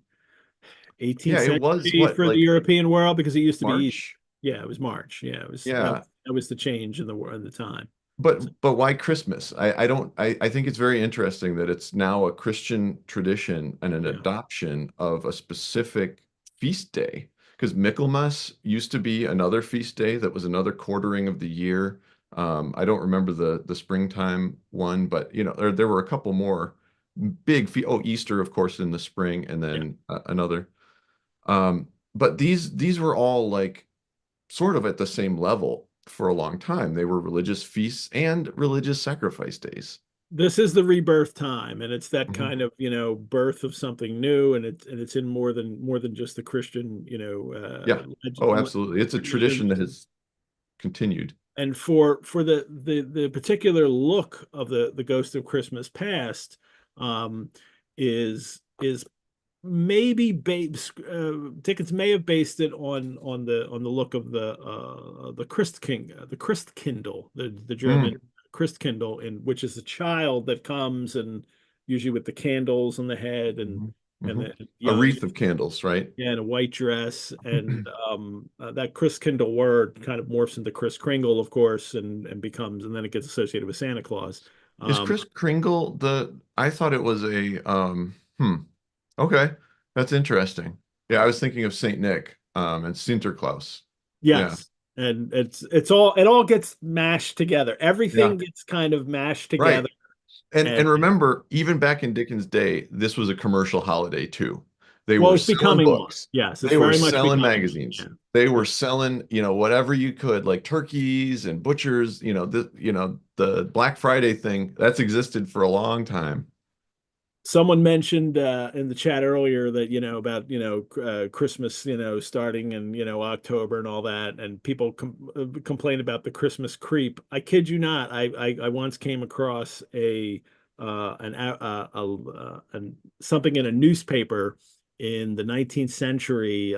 18th Yeah. It was century what, for the like European world because it used to be Easter. March? Yeah, it was March. Yeah, it was Yeah. that was the change in the world at the time. So, But why Christmas? I don't I think it's very interesting that it's now a Christian tradition and an yeah, adoption of a specific feast day. Because Michaelmas used to be another feast day that was another quartering of the year. I don't remember the springtime one, but there were a couple more big oh, Easter, of course, in the spring, and yeah. then another. But these were all like sort of at the same level for a long time. They were religious feasts and religious sacrifice days. This is the rebirth time, and it's that Mhm. kind of birth of something new, and it's in more than just the Christian Yeah. Oh, absolutely. It's a tradition traditions. that has continued. And for the particular look of the Ghost of Christmas Past, um, is maybe based Dickens may have based it on the look of the Christkindl, the German Mm. Christkindl, in which is a child that comes and usually with the candles on the head Mhm. and Mhm. the A young, wreath of candles, right? yeah, in a white dress, and that Christkindl word kind of morphs into Kris Kringle, of course, and becomes, and then it gets associated with Santa Claus. Is Um, Kris Kringle I thought it was okay. That's interesting. Yeah, I was thinking of Saint Nick and Sinterklaas. Yeah. Yes. And it all gets mashed together. Yeah. Everything gets kind of mashed Right. together. And And remember, even back in Dickens' day, this was a commercial holiday too. They well, were it's selling becoming one. books. Yes, it's They were very much selling becoming one. magazines. Yeah. They were Yeah. selling, whatever you could, like turkeys and butchers, the Black Friday thing, that's existed for a long time. Someone mentioned in the chat earlier that about Christmas starting in October and all that, and people complain about the Christmas creep. I kid you not. I once came across something in a newspaper in the 19th century,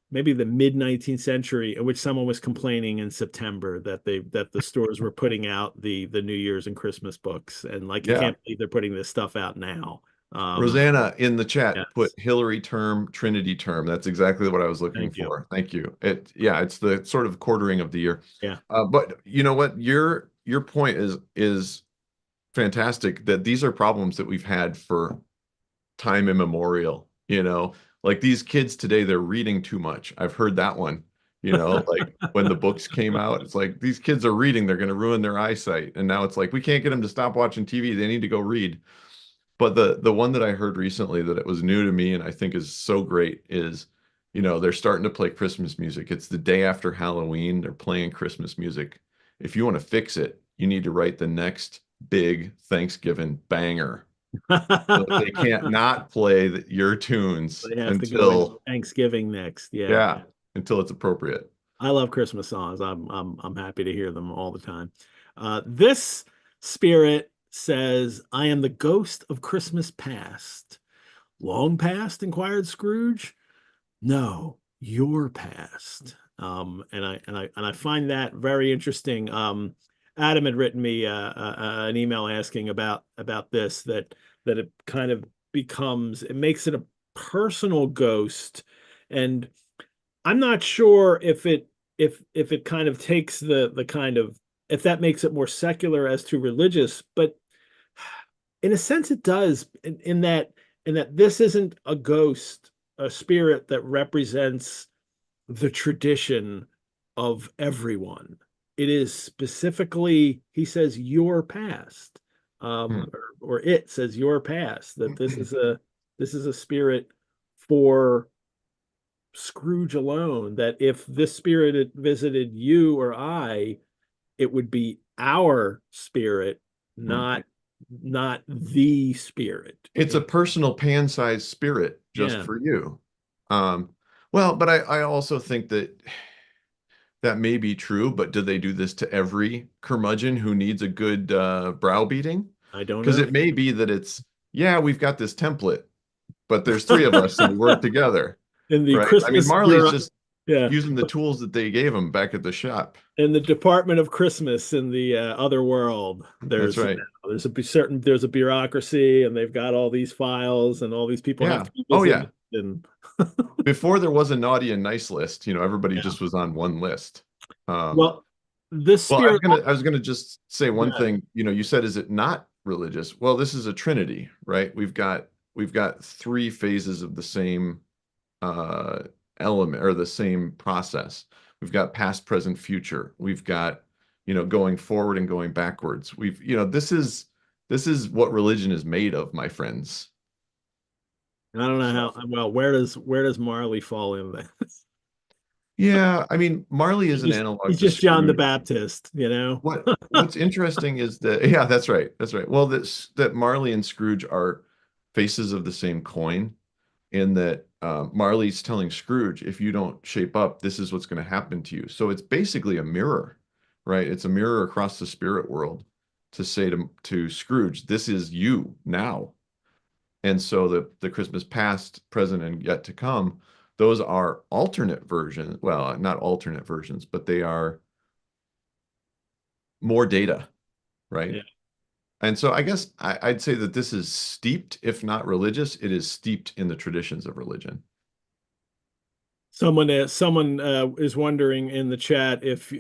maybe the mid 19th century, in which someone was complaining in September that the stores were putting out the New Year's and Christmas books, and like, you Yeah. can't believe they're putting this stuff out now. Rosanna in the chat put Yes, Hillary term, Trinity term. That's exactly what I was looking thank you. for. Thank you. Yeah, it's the sort of quartering of the year. Yeah, But you know what? Your point is fantastic that these are problems that we've had for time immemorial, like these kids today, they're reading too much. I've heard that one, like when the books came out, it's like these kids are reading, they're going to ruin their eyesight. And now it's like we can't get them to stop watching TV. They need to go read. But the one that I heard recently that it was new to me and I think is so great is, they're starting to play Christmas music. It's the day after Halloween. They're playing Christmas music. If you want to fix it, you need to write the next big Thanksgiving banger. So that they can't not play your tunes They have to go into until, Thanksgiving next. Yeah. yeah, until it's appropriate. I love Christmas songs. I'm happy to hear them all the time. This spirit says, "I am the ghost of Christmas past." Long past? Inquired Scrooge. No, your past. And I find that very interesting. Adam had written me an email asking about this, that it kind of it makes it a personal ghost, and I'm not sure if it kind of takes the kind of, if that makes it more secular as to religious, but in a sense it does, in that this isn't a ghost, a spirit that represents the tradition of everyone. It is specifically, he says, your past, Hmm. or it says your past, that this is a spirit for Scrooge alone, that if this spirit had visited you or I, it would be our spirit, Hmm. not the spirit. It's a personal pan-sized spirit just Yeah, for you. Um, well, but I also think that that may be true, but do they do this to every curmudgeon who needs a good browbeating? I don't Because know. it may be that it's, yeah, we've got this template, but there's three of us and we work together, In the right? I mean, Christmas Marley's bureau, just yeah, using the tools that they gave him back at the shop. in the Department of Christmas in the other world, That's there's right. there's a bureaucracy, and they've got all these files, and all these people have Yeah. to be Oh, visited, yeah. and Before there was a naughty and nice list, everybody yeah. just was on one list. Um, Well, this well, spirit, I was gonna just say one yeah, thing. You said, is it not religious? Well, this is a trinity, right? We've got three phases of the same uh element or the same process. We've got past, present, future. We've got, going forward and going backwards. This is what religion is made of, my friends. I don't know So how well, where does Marley fall in that? yeah, I mean, Marley is He's an just he's analog to just John the Scrooge. Baptist, you know? What's interesting is that, yeah, that's right. That's right. Well, that Marley and Scrooge are faces of the same coin, in that Marley's telling Scrooge, if you don't shape up, this is what's going to happen to you. So it's basically a mirror, right? It's a mirror across the spirit world to say to Scrooge, this is you now. And so the Christmas past, present, and yet to come, those are alternate versions. Well, not alternate versions, but they are more data, right? Yeah. And so I guess I'd say that this is steeped, if not religious, it is steeped in the traditions of religion. Someone is wondering in the chat if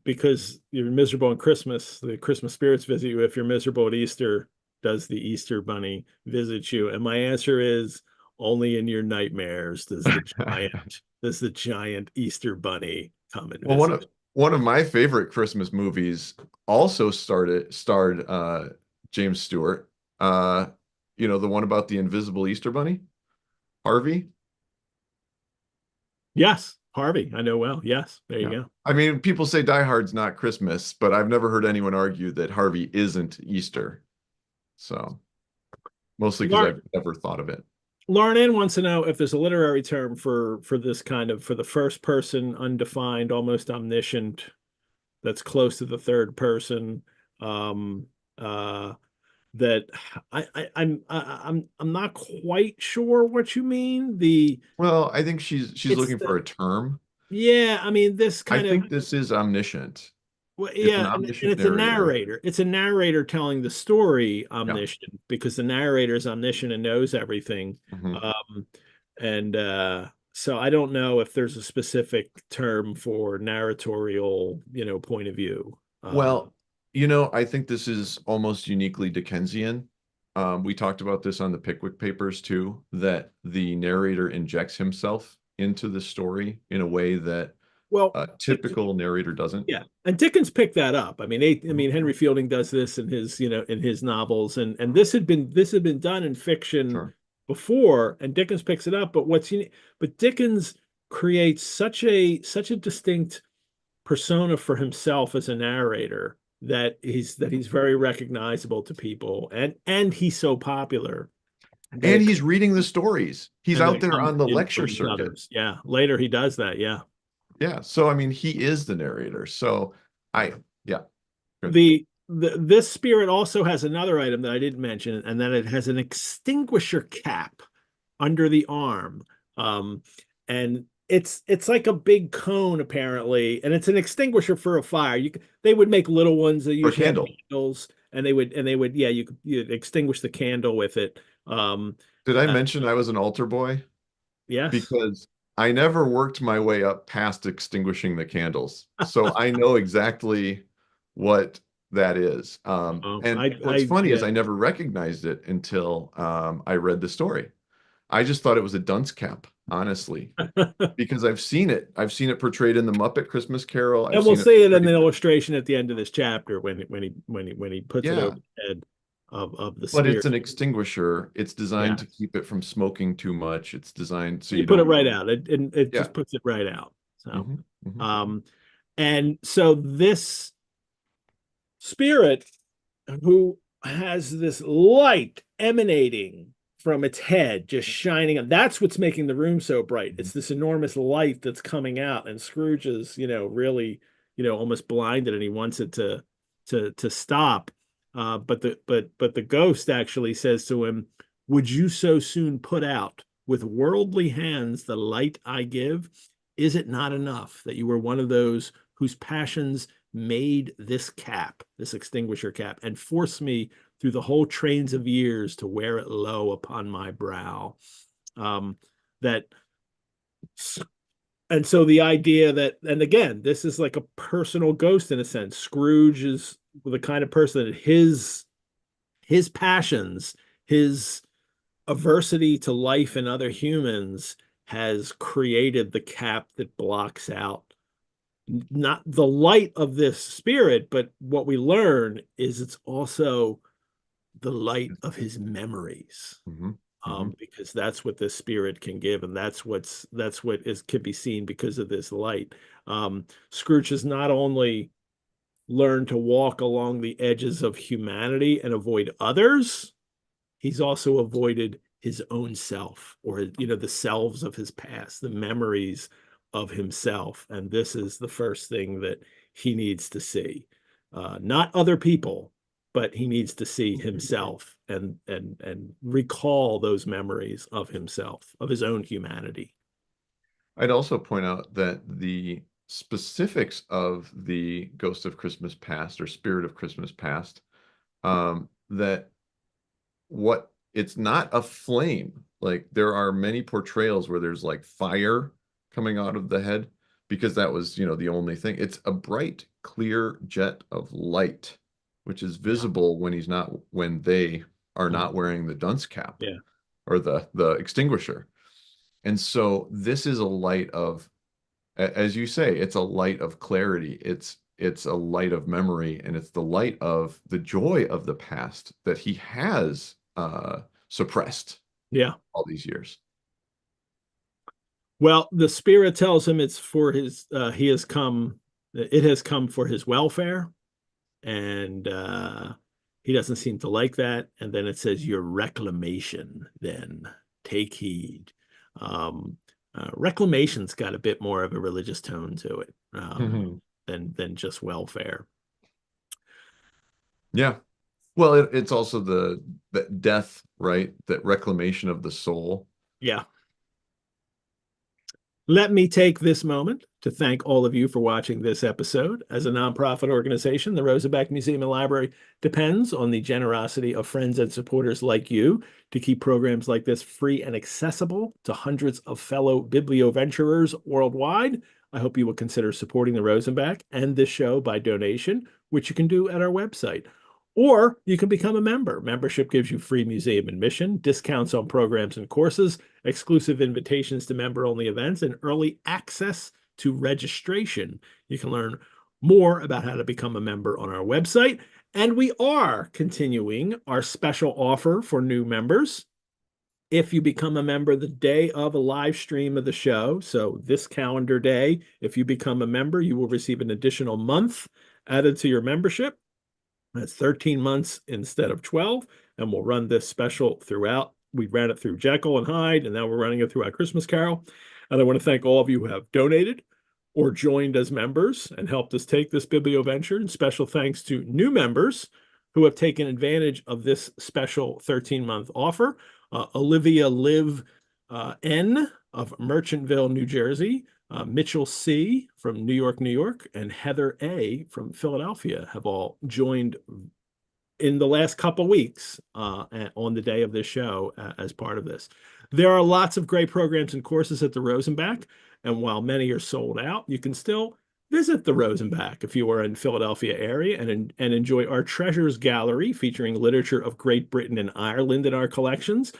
because you're miserable on Christmas, the Christmas spirits visit you. If you're miserable at Easter, does the Easter bunny visit you? And my answer is, only in your nightmares does the giant Easter bunny come and Well, one visit. of one of my favorite Christmas movies also starred James Stewart. Uh, the one about the invisible Easter bunny, Harvey. Yes, Harvey, I know well. Yes, there you Yeah. go. I mean, people say Die Hard's not Christmas, but I've never heard anyone argue that Harvey isn't Easter. So mostly because Lauren, I've never thought of it. Lauren Ann wants to know if there's a literary term for this kind of, for the first person, undefined, almost omniscient, that's close to the third person. Um, uh, that I'm not quite sure what you mean. Well, I think she's It's looking for a term. yeah, I mean this I kind of, think this is omniscient. well, It's an yeah, and omniscient it's a narrator. narrator. It's a narrator telling the story, Yeah. omniscient, because the narrator is omniscient and knows everything. Mhm. And so I don't know if there's a specific term for narratorial, point of view. Well, I think this is almost uniquely Dickensian. We talked about this on the Pickwick Papers too, that the narrator injects himself into the story in a way that Well, a typical narrator doesn't. yeah, and Dickens picked that up. I mean, Mhm. Henry Fielding does this in his, in his novels, and this had been done in fiction Sure. before, and Dickens picks it up. But but Dickens creates such a distinct persona for himself as a narrator that he's very recognizable to people, and he's so popular that And it he's reading the stories. He's and that out it there comes on the to lecture influence circuit. others. Yeah, later he does that. Yeah. Yeah. So I mean, he is the narrator. So I, yeah, good. This spirit also has another item that I didn't mention, and that it has an extinguisher cap under the arm. And it's like a big cone apparently, and it's an extinguisher for a fire. They would make little ones that For a usually have candle. candles, and they would yeah, you'd extinguish the candle with it. Did I Uh, mention I was an altar boy? yes. Because I never worked my way up past extinguishing the candles. So I know exactly what that is. And what's funny is Yeah. I never recognized it until I read the story. I just thought it was a dunce cap, honestly, because I've seen it. I've seen it portrayed in the Muppet Christmas Carol. I've And we'll seen it see it in the portrayed. illustration at the end of this chapter when he puts it Yeah, over the head of the but it's spirit. an extinguisher. It's designed Yeah. to keep it from smoking too much. It's designed so You you put it don't. right out. It Yeah. just puts it right out. So Hmm. Hmm. um and so this spirit who has this light emanating from its head, just shining up. That's what's making the room so bright. It's this enormous light that's coming out, and Scrooge is, really, almost blinded, and he wants it to stop. But the ghost actually says to him, "Would you so soon put out with worldly hands the light I give? Is it not enough that you were one of those whose passions made this cap, this extinguisher cap, and forced me through the whole trains of years to wear it low upon my brow?" That and so the idea that, and again, this is like a personal ghost in a sense. Scrooge is the kind of person that his passions, his aversity to life and other humans has created the cap that blocks out not the light of this spirit, but what we learn is it's also the light of his memories, Hmm. Hmm. because that's what this spirit can give, and that's what is can be seen because of this light. Scrooge has not only learned to walk along the edges of humanity and avoid others, he's also avoided his own self, or the selves of his past, the memories of himself. And this is the first thing that he needs to see, not other people, but he needs to see himself and recall those memories of himself, of his own humanity. I'd also point out that the specifics of the Ghost of Christmas Past or Spirit of Christmas Past, that what it's not a flame. Like there are many portrayals where there's like fire coming out of the head because that was, the only thing. It's a bright, clear jet of light, which is Yeah. visible when they are Mhm. not wearing the dunce cap Yeah. or the extinguisher. And so this is a light of, as you say, it's a light of clarity. It's a light of memory, and it's the light of the joy of the past that he has suppressed Yeah. all these years. Well, the spirit tells him it's for his, it has come for his welfare, and he doesn't seem to like that. And then it says, "Your reclamation, then take heed." Reclamation's got a bit more of a religious tone to it, Mhm. than just welfare. Yeah. Well, it's also the death, right? That reclamation of the soul. Yeah. Let me take this moment to thank all of you for watching this episode. As a nonprofit organization, the Rosenbach Museum and Library depends on the generosity of friends and supporters like you to keep programs like this free and accessible to hundreds of fellow biblioventurers worldwide. I hope you will consider supporting the Rosenbach and this show by donation which you can do at our website. Or you can become a member. Membership gives you free museum admission, discounts on programs and courses, exclusive invitations to member-only events, and early access to registration. You can learn more about how to become a member on our website. And we are continuing our special offer for new members. If you become a member the day of a live stream of the show, so this calendar day, if you become a member, you will receive an additional month added to your membership. That's 13 months instead of 12, and we'll run this special throughout. We ran it through Jekyll and Hyde, and now we're running it through our Christmas Carol. And I want to thank all of you who have donated or joined as members and helped us take this Biblioventure. And special thanks to new members who have taken advantage of this special 13-month offer. Olivia Liv N. of Merchantville, New Jersey, Mitchell C. from New York, New York, and Heather A. from Philadelphia have all joined in the last couple weeks on the day of this show as part of this. There are lots of great programs and courses at the Rosenbach, and while many are sold out, you can still visit the Rosenbach if you are in Philadelphia area and enjoy our Treasures Gallery featuring literature of Great Britain and Ireland in our collections.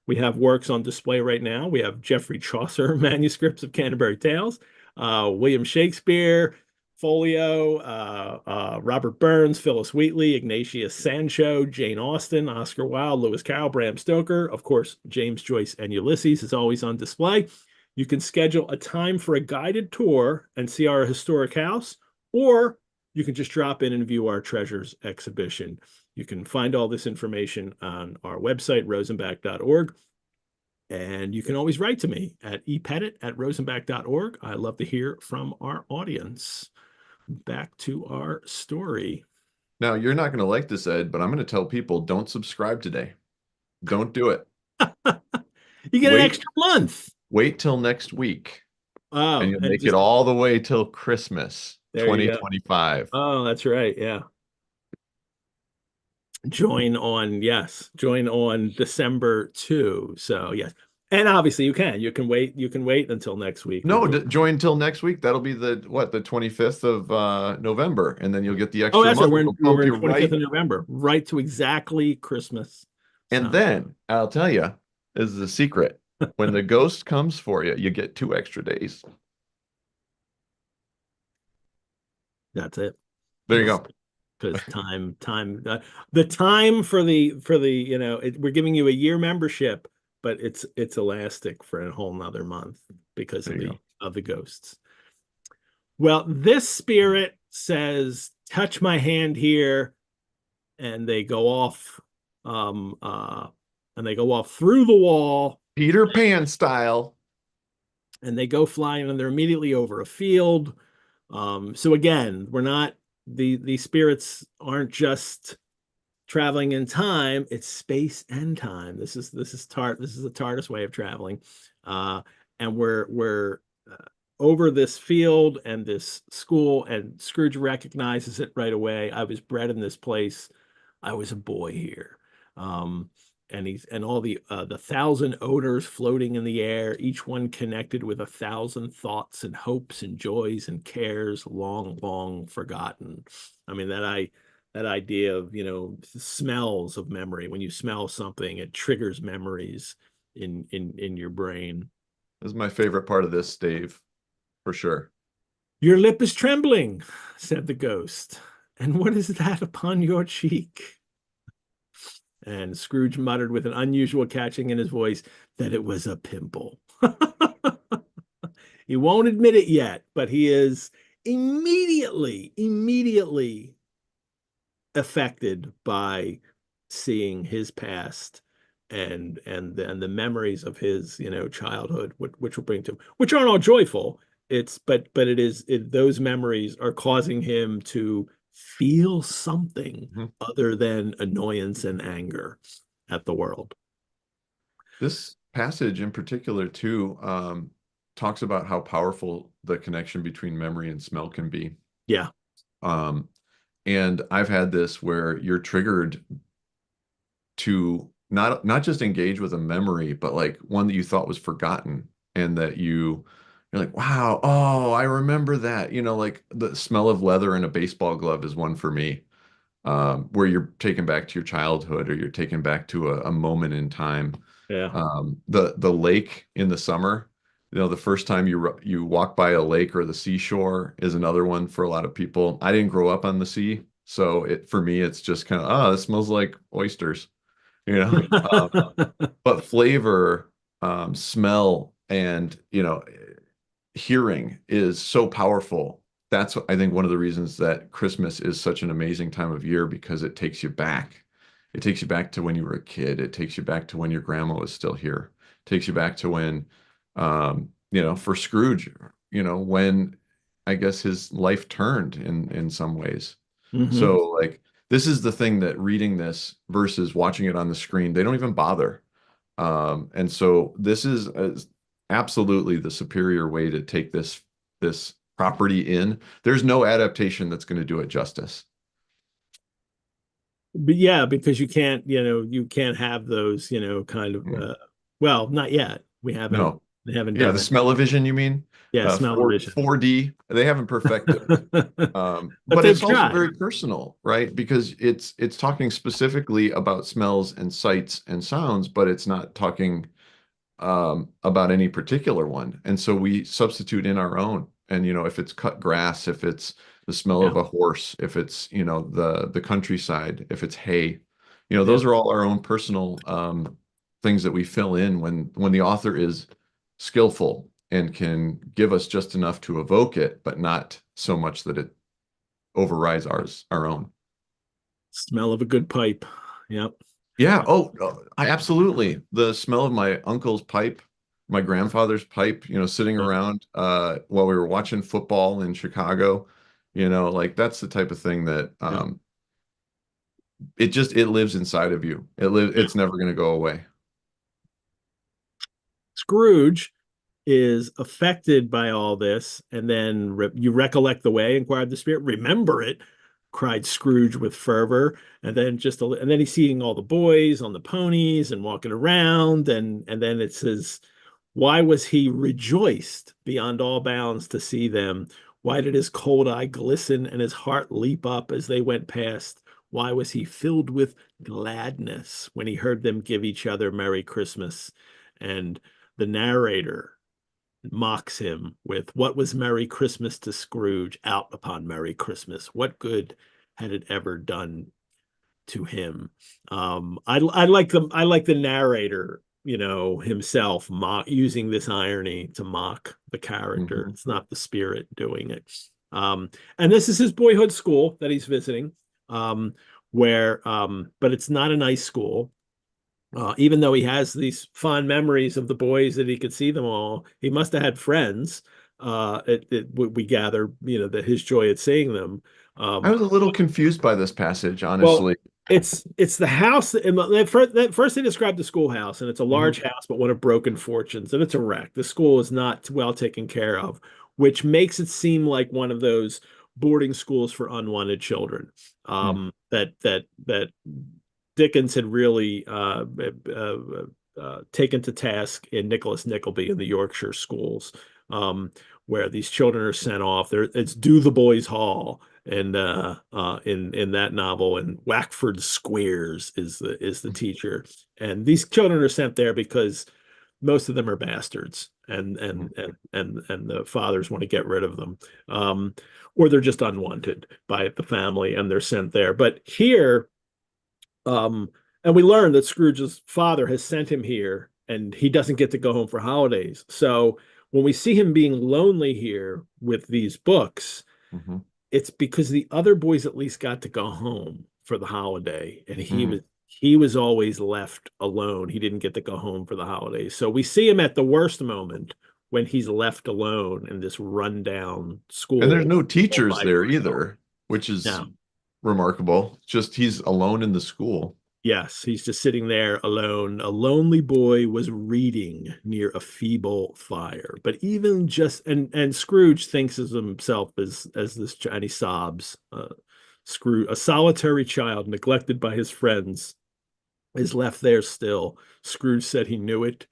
We have works on display right now. We have Geoffrey Chaucer manuscripts of Canterbury Tales, William Shakespeare, Folio, Robert Burns, Phyllis Wheatley, Ignatius Sancho, Jane Austen, Oscar Wilde, Lewis Carroll, Bram Stoker. Of course, James Joyce and Ulysses is always on display. You can schedule a time for a guided tour and see our historic house, or you can just drop in and view our treasures exhibition. You can find all this information on our website, rosenbach.org. And you can always write to me at epettit@rosenbach.org. I love to hear from our audience. Back to our story. Now, you're not going to like this, Ed, but I'm going to tell people don't subscribe today. Don't do it. You get an extra month. Wait till next week. Oh, and you'll make it all the way till Christmas 2025. Oh, that's right. Yeah. Join on December 2. So yes. And obviously you can wait until next week. No, join till next week. That'll be the 25th of November, and then you'll get the extra month. Right. We're in 25th of November, right to exactly Christmas. And then I'll tell you, this is a secret. When the ghost comes for you, you get 2 extra days. That's it. There you go. Because the time for the we're giving you a year membership, but it's elastic for a whole nother month because of the ghosts. Well, this spirit says, "Touch my hand here," and they go off, through the wall, Peter Pan style, and they go flying, and they're immediately over a field. So again, we're not. The spirits aren't just traveling in time, it's space and time. This is the TARDIS way of traveling. And we're over this field and this school, and Scrooge recognizes it right away. I was bred in this place. I was a boy here. And all the 1,000 odors floating in the air, each one connected with 1,000 thoughts and hopes and joys and cares long, long forgotten. I mean, that idea of, smells of memory. When you smell something, it triggers memories in your brain. This is my favorite part of this, Stave, for sure. "Your lip is trembling," said the ghost. "And what is that upon your cheek?" And Scrooge muttered with an unusual catching in his voice that it was a pimple. He won't admit it yet, but he is immediately affected by seeing his past and the memories of his childhood, which will bring to him, which aren't all joyful. Those memories are causing him to feel something other than annoyance and anger at the world. This passage in particular too talks about how powerful the connection between memory and smell can be. Yeah. And I've had this where you're triggered to not just engage with a memory, but like one that you thought was forgotten, and that you You're like, wow, oh, I remember that. Like the smell of leather in a baseball glove is one for me, where you're taken back to your childhood or you're taken back to a moment in time. Yeah. The lake in the summer, the first time you walk by a lake or the seashore is another one for a lot of people. I didn't grow up on the sea, so for me, it's just kind of, oh, it smells like oysters, you know. But flavor, smell, and hearing is so powerful. That's, I think, one of the reasons that Christmas is such an amazing time of year because it takes you back. It takes you back to when you were a kid. It takes you back to when your grandma was still here. It takes you back to when, for Scrooge, when I guess his life turned in some ways. Hmm. So like this is the thing that reading this versus watching it on the screen, they don't even bother. And so this is absolutely the superior way to take this property in. There's no adaptation that's going to do it justice. But yeah, because you can't have those, kind of, Mm. well, not yet. We haven't, No. they haven't Yeah, done the that. smell-o-vision, you mean? Yeah, smell-o-vision. 4D, they haven't perfected it. But But they've it's also tried. very personal, right? Because it's talking specifically about smells and sights and sounds, but it's not talking about any particular one. And so we substitute in our own. And if it's cut grass, if it's the smell Yeah, of a horse, if it's the countryside, if it's hay, yeah. those are all our own personal things that we fill in when the author is skillful and can give us just enough to evoke it, but not so much that it overrides our own. Smell of a good pipe. Yep. Yeah. Oh, I absolutely. The smell of my uncle's pipe, my grandfather's pipe, sitting Yeah. around while we were watching football in Chicago, like that's the type of thing that Yeah. it lives inside of you. Yeah. It's never going to go away. Scrooge is affected by all this, and then you recollect the way, inquired the spirit. Remember it, cried Scrooge with fervor. And then and then he's seeing all the boys on the ponies and walking around, and then it says, why was he rejoiced beyond all bounds to see them? Why did his cold eye glisten and his heart leap up as they went past? Why was he filled with gladness when he heard them give each other Merry Christmas? And the narrator mocks him with, what was Merry Christmas to Scrooge? Out upon Merry Christmas. What good had it ever done to him? I like the narrator, himself using this irony to mock the character. Mhm. It's not the spirit doing it. And this is his boyhood school that he's visiting, but it's not a nice school. Even though he has these fond memories of the boys that he could see them all, he must have had friends. We gather, that his joy at seeing them. I Um, was a little confused by this passage, well, honestly. it's the house. First they described the schoolhouse, and it's a large Mhm. house, but one of broken fortunes, and it's a wreck. The school is not well taken care of, which makes it seem like one of those boarding schools for unwanted children. Mm. That Dickens had really taken to task in Nicholas Nickleby in the Yorkshire schools, where these children are sent off. It's Do the Boys Hall, and in that novel, and Wackford Squeers is the teacher, and these children are sent there because most of them are bastards, Mhm. and the fathers want to get rid of them, or they're just unwanted by the family, and they're sent there. But here, and we learn that Scrooge's father has sent him here, and he doesn't get to go home for holidays. So when we see him being lonely here with these books, Mhm. it's because the other boys at least got to go home for the holiday, and Mhm. he was always left alone. He didn't get to go home for the holidays. So we see him at the worst moment when he's left alone in this rundown And there's school no all teachers by there himself. either, which is Now, remarkable. Just he's alone in the school. yes, he's just sitting there alone. A lonely boy was reading near a feeble fire. But even just and Scrooge thinks of himself as this, and he sobs. Scrooge, a solitary child neglected by his friends, is left there still. Scrooge said he knew it,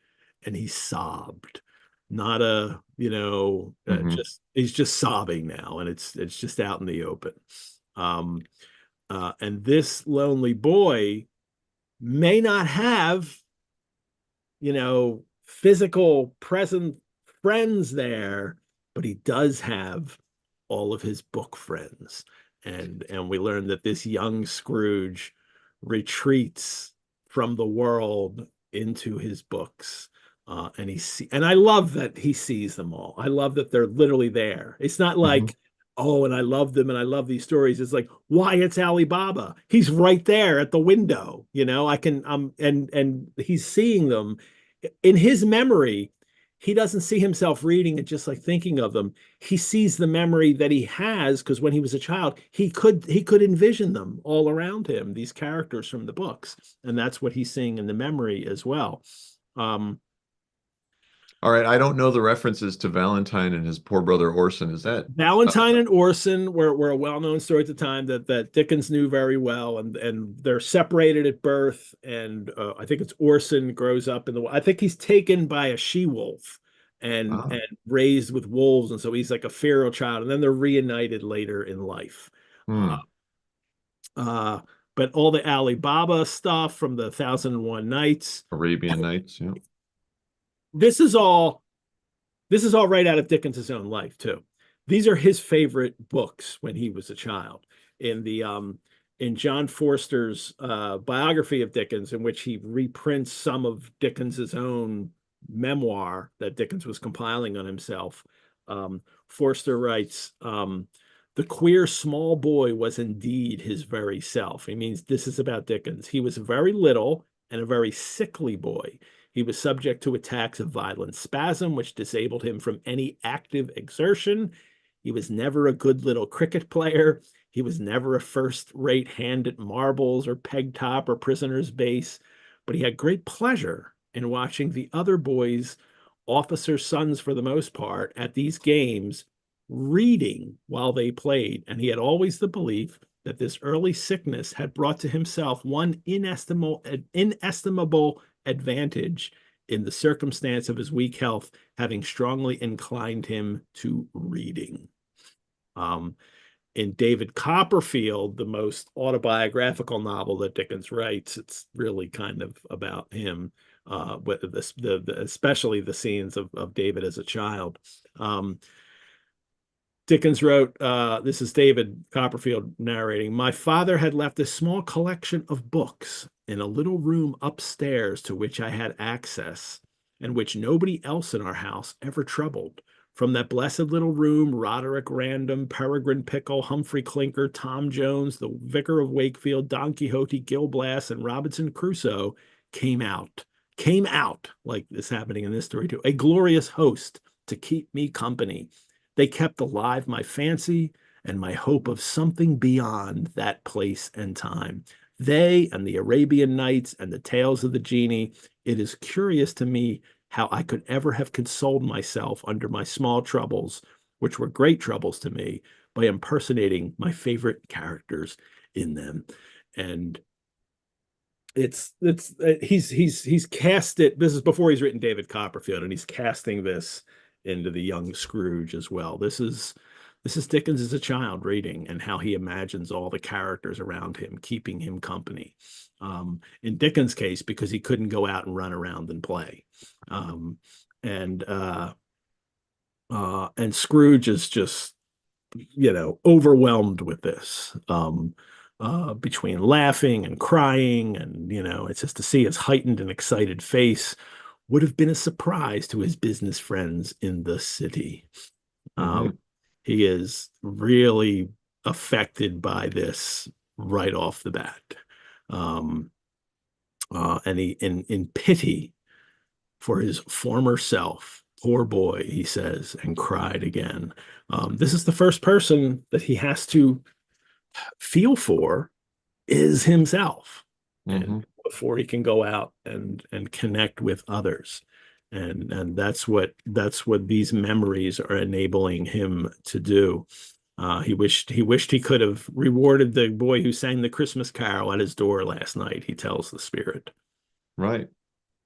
and he sobbed. Not a Hmm. just he's just sobbing now, and it's just out in the open. Um, and this lonely boy may not have, physical present friends there, but he does have all of his book friends. And we learn that this young Scrooge retreats from the world into his books. And I love that he sees them all. I love that they're literally there. It's not Hmm. like, oh, and I love them and I love these stories. It's like, why, it's Alibaba. He's right there at the window. I can and he's seeing them in his memory. He doesn't see himself reading it, just like thinking of them. He sees the memory that he has, because when he was a child, he could envision them all around him, these characters from the books, and that's what he's seeing in the memory as well. um All right, I don't know the references to Valentine and his poor brother Orson. Is that Valentine and Orson were a well-known story at the time that Dickens knew very well, and they're separated at birth, and I think it's Orson grows up I think he's taken by a she-wolf and ah, raised with wolves, and so he's like a feral child, and then they're reunited later in life. Uh, hmm, uh, but all the Alibaba stuff from the Thousand and One Nights, Arabian Nights? Yeah. this is all This is all right out of Dickens's own life too. These are his favorite books when he was a child. In the in John Forster's biography of Dickens, in which he reprints some of Dickens's own memoir that Dickens was compiling on himself, Forster writes, "The queer small boy was indeed his very self." He means this is about Dickens. He was very little and a very sickly boy. He was subject to attacks of violent spasm, which disabled him from any active exertion. He was never a good little cricket player. He was never a first-rate hand at marbles or peg top or prisoner's base, but he had great pleasure in watching the other boys, officers' sons for the most part, at these games, reading while they played. And he had always the belief that this early sickness had brought to himself one inestimable advantage in the circumstance of his weak health, having strongly inclined him to reading. Um, in David Copperfield, the most autobiographical novel that Dickens writes, it's really kind of about him, with especially the scenes of David as a child. Um, Dickens wrote, this is David Copperfield narrating, "My father had left a small collection of books in a little room upstairs to which I had access, and which nobody else in our house ever troubled. From that blessed little room, Roderick Random, Peregrine Pickle, Humphrey Clinker, Tom Jones, the Vicar of Wakefield, Don Quixote, Gil Blas, and Robinson Crusoe came out, like this happening in this story too, a glorious host to keep me company. They kept alive my fancy and my hope of something beyond that place and time. They and the Arabian Nights and the tales of the genie. It is curious to me how I could ever have consoled myself under my small troubles, which were great troubles to me, by impersonating my favorite characters in them." And he's cast it. This is before he's written David Copperfield, and he's casting this into the young Scrooge as well. This is Dickens as a child reading, and how he imagines all the characters around him keeping him company. In Dickens' case, because he couldn't go out and run around and play. Um, and and Scrooge is just, overwhelmed with this, between laughing and crying. And, it's just to see his heightened and excited face would have been a surprise to his business friends in the city. hmm. Um, he is really affected by this right off the bat. Um, and he, in pity for his former self, poor boy, he says, and cried again. This is the first person that he has to feel for, is himself, and Hmm. before he can go out and connect with others. And that's what these memories are enabling him to do. He wished he could have rewarded the boy who sang the Christmas carol at his door last night, he tells the spirit. Right.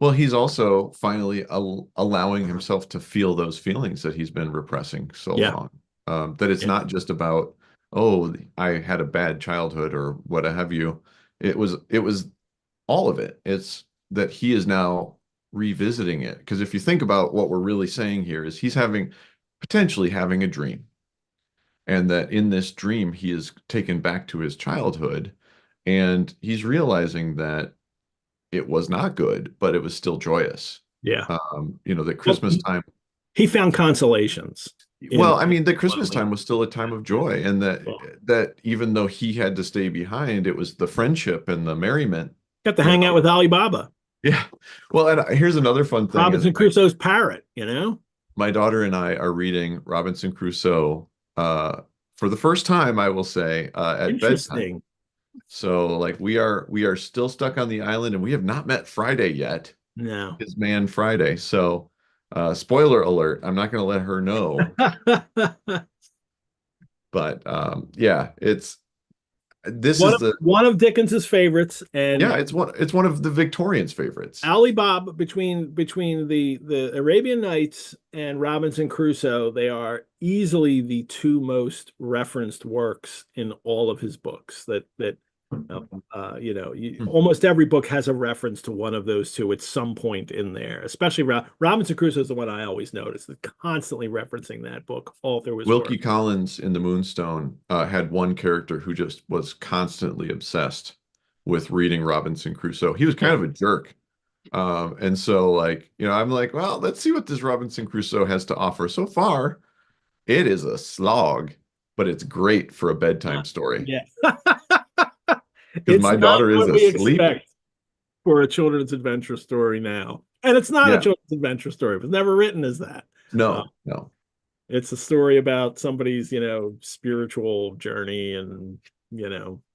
Well, he's also finally allowing himself to feel those feelings that he's been repressing so Yeah, long. That it's yeah, not just about, oh, I had a bad childhood or what have you. It was all of it. It's that he is now revisiting it. Because if you think about what we're really saying here is he's potentially having a dream. And that in this dream, he is taken back to his childhood and he's realizing that it was not good, but it was still joyous. yeah. That Well, Christmas time, he found consolations in well, I mean, the Christmas modeling. time was still a time of joy, and that even though he had to stay behind, it was the friendship and the merriment, Got to you hang out know. with Alibaba, Yeah. Well, and here's another fun thing is Robinson Crusoe's parrot, you know? my daughter and I are reading Robinson Crusoe for the first time, I will say, at bedtime. Interesting. So like we are still stuck on the island and we have not met Friday yet. No. His man Friday. So spoiler alert, I'm not going to let her know. But yeah, this One is of the one of Dickens's favorites, and yeah, it's one of the Victorians' favorites. Alibaba between the Arabian Nights and Robinson Crusoe, they are easily the two most referenced works in all of his books. Hmm. Almost every book has a reference to one of those two at some point in there. Especially Robinson Crusoe is the one I always notice, constantly referencing that book all through his Wilkie work. Collins in The Moonstone had one character who just was constantly obsessed with reading Robinson Crusoe. He was kind Yeah, of a jerk. And so like, I'm like, well, let's see what this Robinson Crusoe has to offer. So far, it is a slog, but it's great for a bedtime story yeah. because It's my not daughter is what we asleep. expect for a children's adventure story now. And it's not a Yeah. children's adventure story. It was never written as that. Uh, No, no. it's a story about somebody's, spiritual journey and,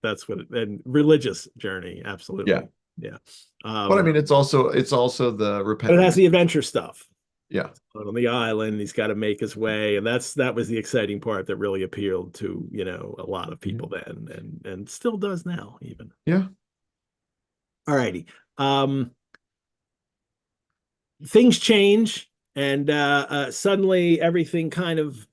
that's what and religious journey. Yeah. Absolutely. Yeah. But I Um, mean, it's also the but it has repentance. the adventure stuff. Yeah. On the island, he's got to make his way. And that was the exciting part that really appealed to, a lot of Mhm. people then and still does now, even. Yeah. All righty. Um, things change and suddenly everything kind of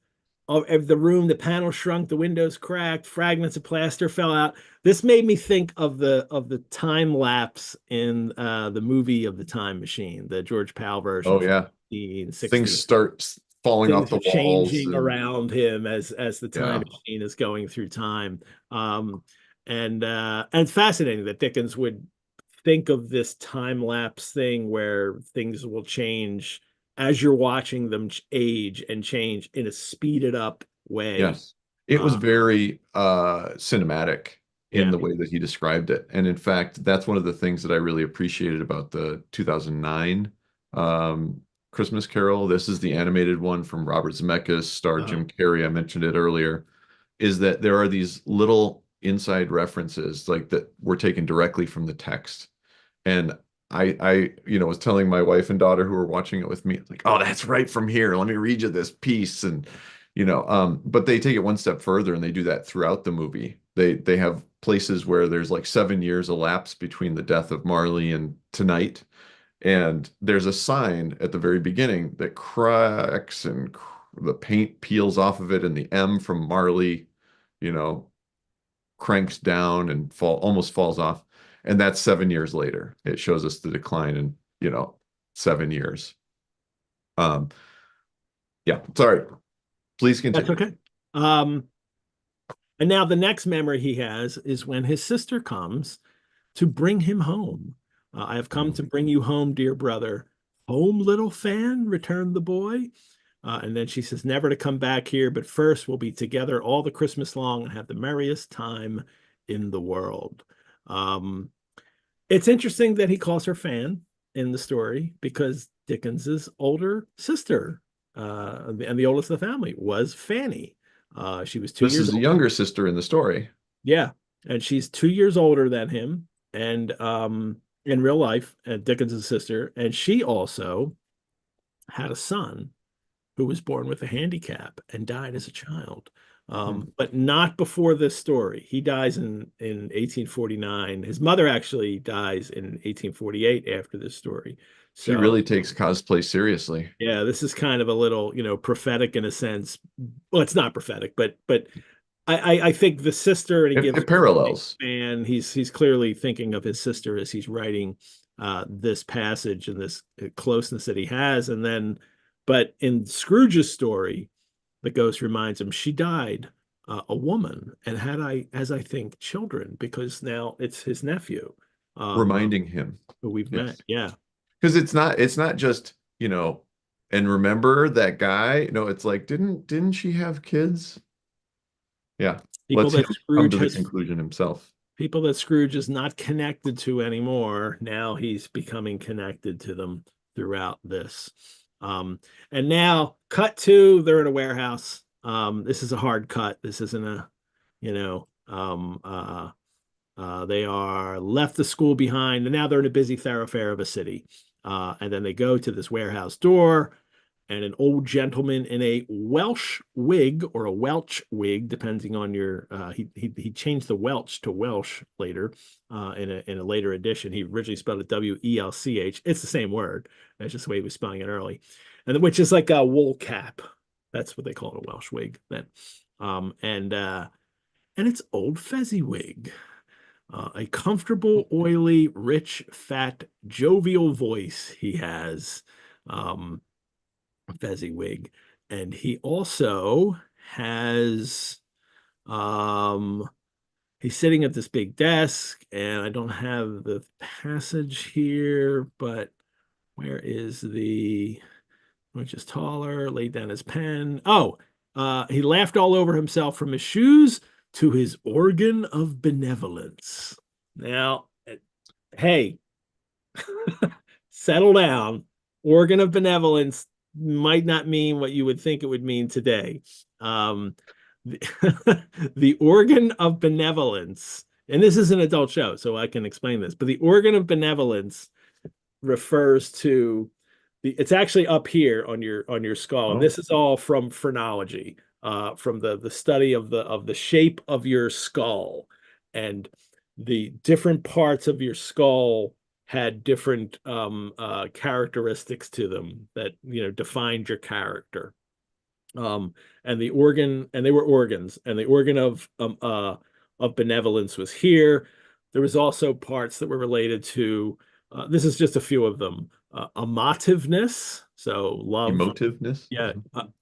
the room, the panel shrunk, the windows cracked, fragments of plaster fell out. This made me think of the time lapse in the movie of the Time Machine, the George Powell version Oh from yeah. Things 1960. start falling off Things the are walls changing and around him as the time yeah. machine is going through time. Um, and it's fascinating that Dickens would think of this time lapse thing where things will change as you're watching them age and change in a speeded up way. Yes. It was Uh, very cinematic in yeah. the way that he described it. And in fact, that's one of the things that I really appreciated about the 2009 um, Christmas Carol. This is the animated one from Robert Zemeckis, starred Uh, Jim Carrey. I mentioned it earlier. Is that there are these little inside references like that were taken directly from the text. And I was telling my wife and daughter who were watching it with me, like, oh, that's right from here. Let me read you this piece. And, but they take it one step further and they do that throughout the movie. They have places where there's like 7 years elapsed between the death of Marley and tonight. And there's a sign at the very beginning that cracks and the paint peels off of it, and the M from Marley, you know, cranks down and almost falls off. And that's 7 years later. It shows us the decline in, 7 years. Um, yeah, sorry. Please that's continue. okay. Um, and now the next memory he has is when his sister comes to bring him home. I have come to bring you home, dear brother. Home, little fan, returned the boy. And then she says, never to come back here, but first we'll be together all the Christmas long and have the merriest time in the world. Um, it's interesting that he calls her Fan in the story because Dickens's older sister, and the oldest of the family, was Fanny. She was two This years is the old. younger sister in the story. Yeah, and she's 2 years older than him, and in real life, Dickens' sister, and she also had a son who was born with a handicap and died as a child. Hmm. But not before this story. He dies in 1849. His mother actually dies in 1848 after this story. He So really takes cosplay seriously. yeah, this is kind of a little, prophetic in a sense. Well, it's not prophetic, but I think the sister, and he gives It parallels. and he's clearly thinking of his sister as he's writing this passage and this closeness that he has. And then, but in Scrooge's story, the ghost reminds him she died a woman and had as I think children, because now it's his nephew Reminding him. who we've met. Yes. Yeah, Because it's not just, and remember that guy? No, it's like, didn't she have kids? Yeah. people Let's him that come Scrooge to the has conclusion himself. people that Scrooge is not connected to anymore. Now he's becoming connected to them throughout this. And now cut to, they're in a warehouse. This is a hard cut. This isn't a, you know, they are left the school behind, and now they're in a busy thoroughfare of a city. And then they go to this warehouse door, and an old gentleman in a Welsh wig, or a Welch wig, depending on your. He changed the Welch to Welsh later in a later edition. He originally spelled it Welch. It's the same word. That's just the way he was spelling it early, and which is like a wool cap. That's what they call it, a Welsh wig. Then, and it's old Fezziwig. A comfortable, oily, rich, fat, jovial voice he has. Fezziwig, and he also has he's sitting at this big desk, and I don't have the passage here, but where is which is taller, laid down his pen. Oh, he laughed all over himself, from his shoes to his organ of benevolence. Now, hey, settle down. Organ of benevolence might not mean what you would think it would mean today. The organ of benevolence, and this is an adult show, so I can explain this, but the organ of benevolence refers to it's actually up here on your skull. And this is all from phrenology, from the study of the shape of your skull, and the different parts of your skull had different characteristics to them that defined your character. And the organ, and they were organs, and the organ of benevolence was here. There was also parts that were related to this is just a few of them. Amativeness, so love. Emotiveness. Yeah,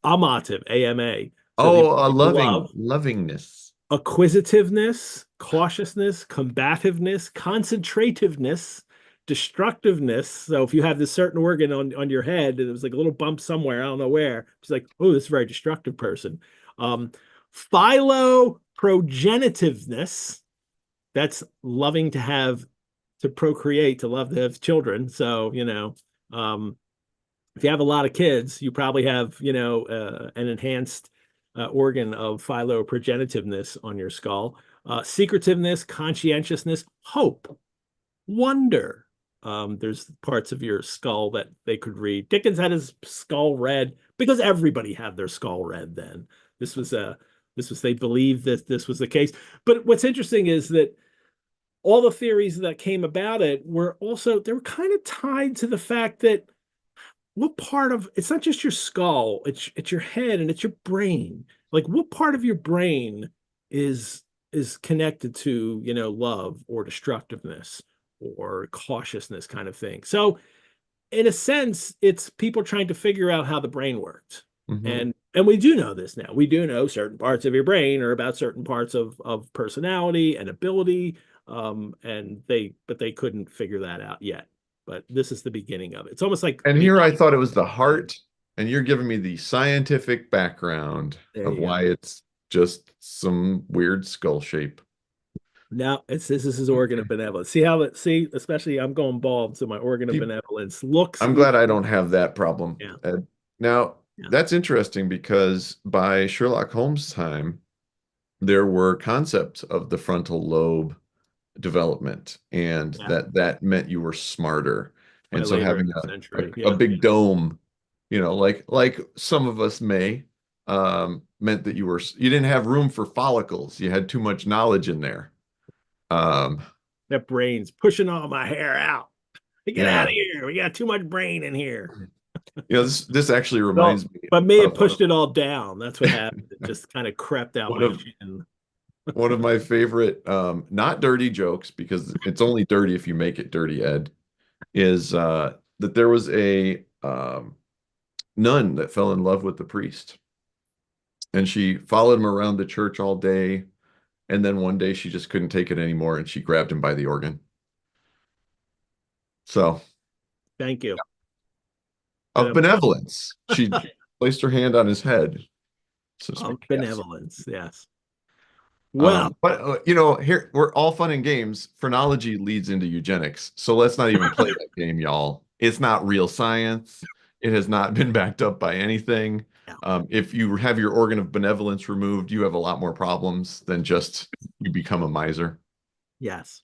amative, AMA. So the Oh, a love. lovingness. Acquisitiveness, cautiousness, combativeness, concentrativeness, destructiveness. So if you have this certain organ on your head, and it was like a little bump somewhere, I don't know where, it's like, oh, this is a very destructive person. Philoprogenitiveness, that's loving to procreate, to love to have children. So, if you have a lot of kids, you probably have, an enhanced organ of philoprogenitiveness on your skull. Secretiveness, conscientiousness, hope, wonder. There's parts of your skull that they could read. Dickens had his skull read because everybody had their skull read then. They believed that this was the case. But what's interesting is that all the theories that came about it they were kind of tied to the fact that what part of it's not just your skull, it's your head and it's your brain. Like, what part of your brain is connected to love or destructiveness or cautiousness, kind of thing. So in a sense, it's people trying to figure out how the brain worked. Mm-hmm. And we do know this now. We do know certain parts of your brain are about certain parts of personality and ability. But they couldn't figure that out yet. But this is the beginning of it. It's almost like And here I thought it was the heart, and you're giving me the scientific background of why it's just some weird skull shape. Now this is his organ of benevolence. See, especially I'm going bald, so my organ of benevolence looks. I'm glad I don't have that problem, Yeah. Ed. Now, that's interesting because by Sherlock Holmes' time, there were concepts of the frontal lobe development, and that meant you were smarter. And so having a big dome, like some of us may, meant that you didn't have room for follicles. You had too much knowledge in there. That brain's pushing all my hair out. Get out of here. We got too much brain in here. This actually Well, reminds me but may have of pushed it all down. That's what happened. It just kind of crept out one my of chin. one of my favorite, not dirty jokes, because it's only dirty if you make it dirty, Ed, is that there was a nun that fell in love with the priest, and she followed him around the church all day, and then one day she just couldn't take it anymore, and she grabbed him by the organ. So, Thank you. of benevolence, she placed her hand on his head, so to Of speak. Yes. benevolence, yes. Well, But here we're all fun and games. Phrenology leads into eugenics, so let's not even play that game, y'all. It's not real science. It has not been backed up by anything. yeah, If you have your organ of benevolence removed, you have a lot more problems than just you become a miser. yes.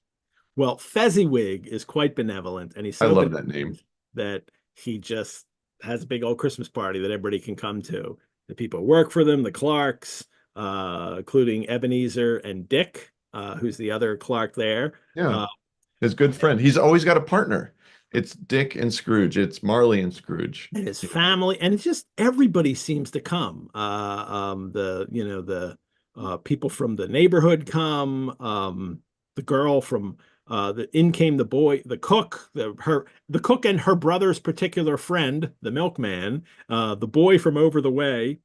Well, Fezziwig is quite benevolent, and he's I so love that name. benevolent that he just has a big old Christmas party that everybody can come to. The people who work for them, the clerks, including Ebenezer and Dick, who's the other clerk there. Yeah, his good friend. He's always got a partner. It's Dick and Scrooge. It's Marley and Scrooge. And his family, and it's just everybody seems to come. The people from the neighborhood come. The girl from in came the boy, the cook, the cook and her brother's particular friend, the milkman, the boy from over the way,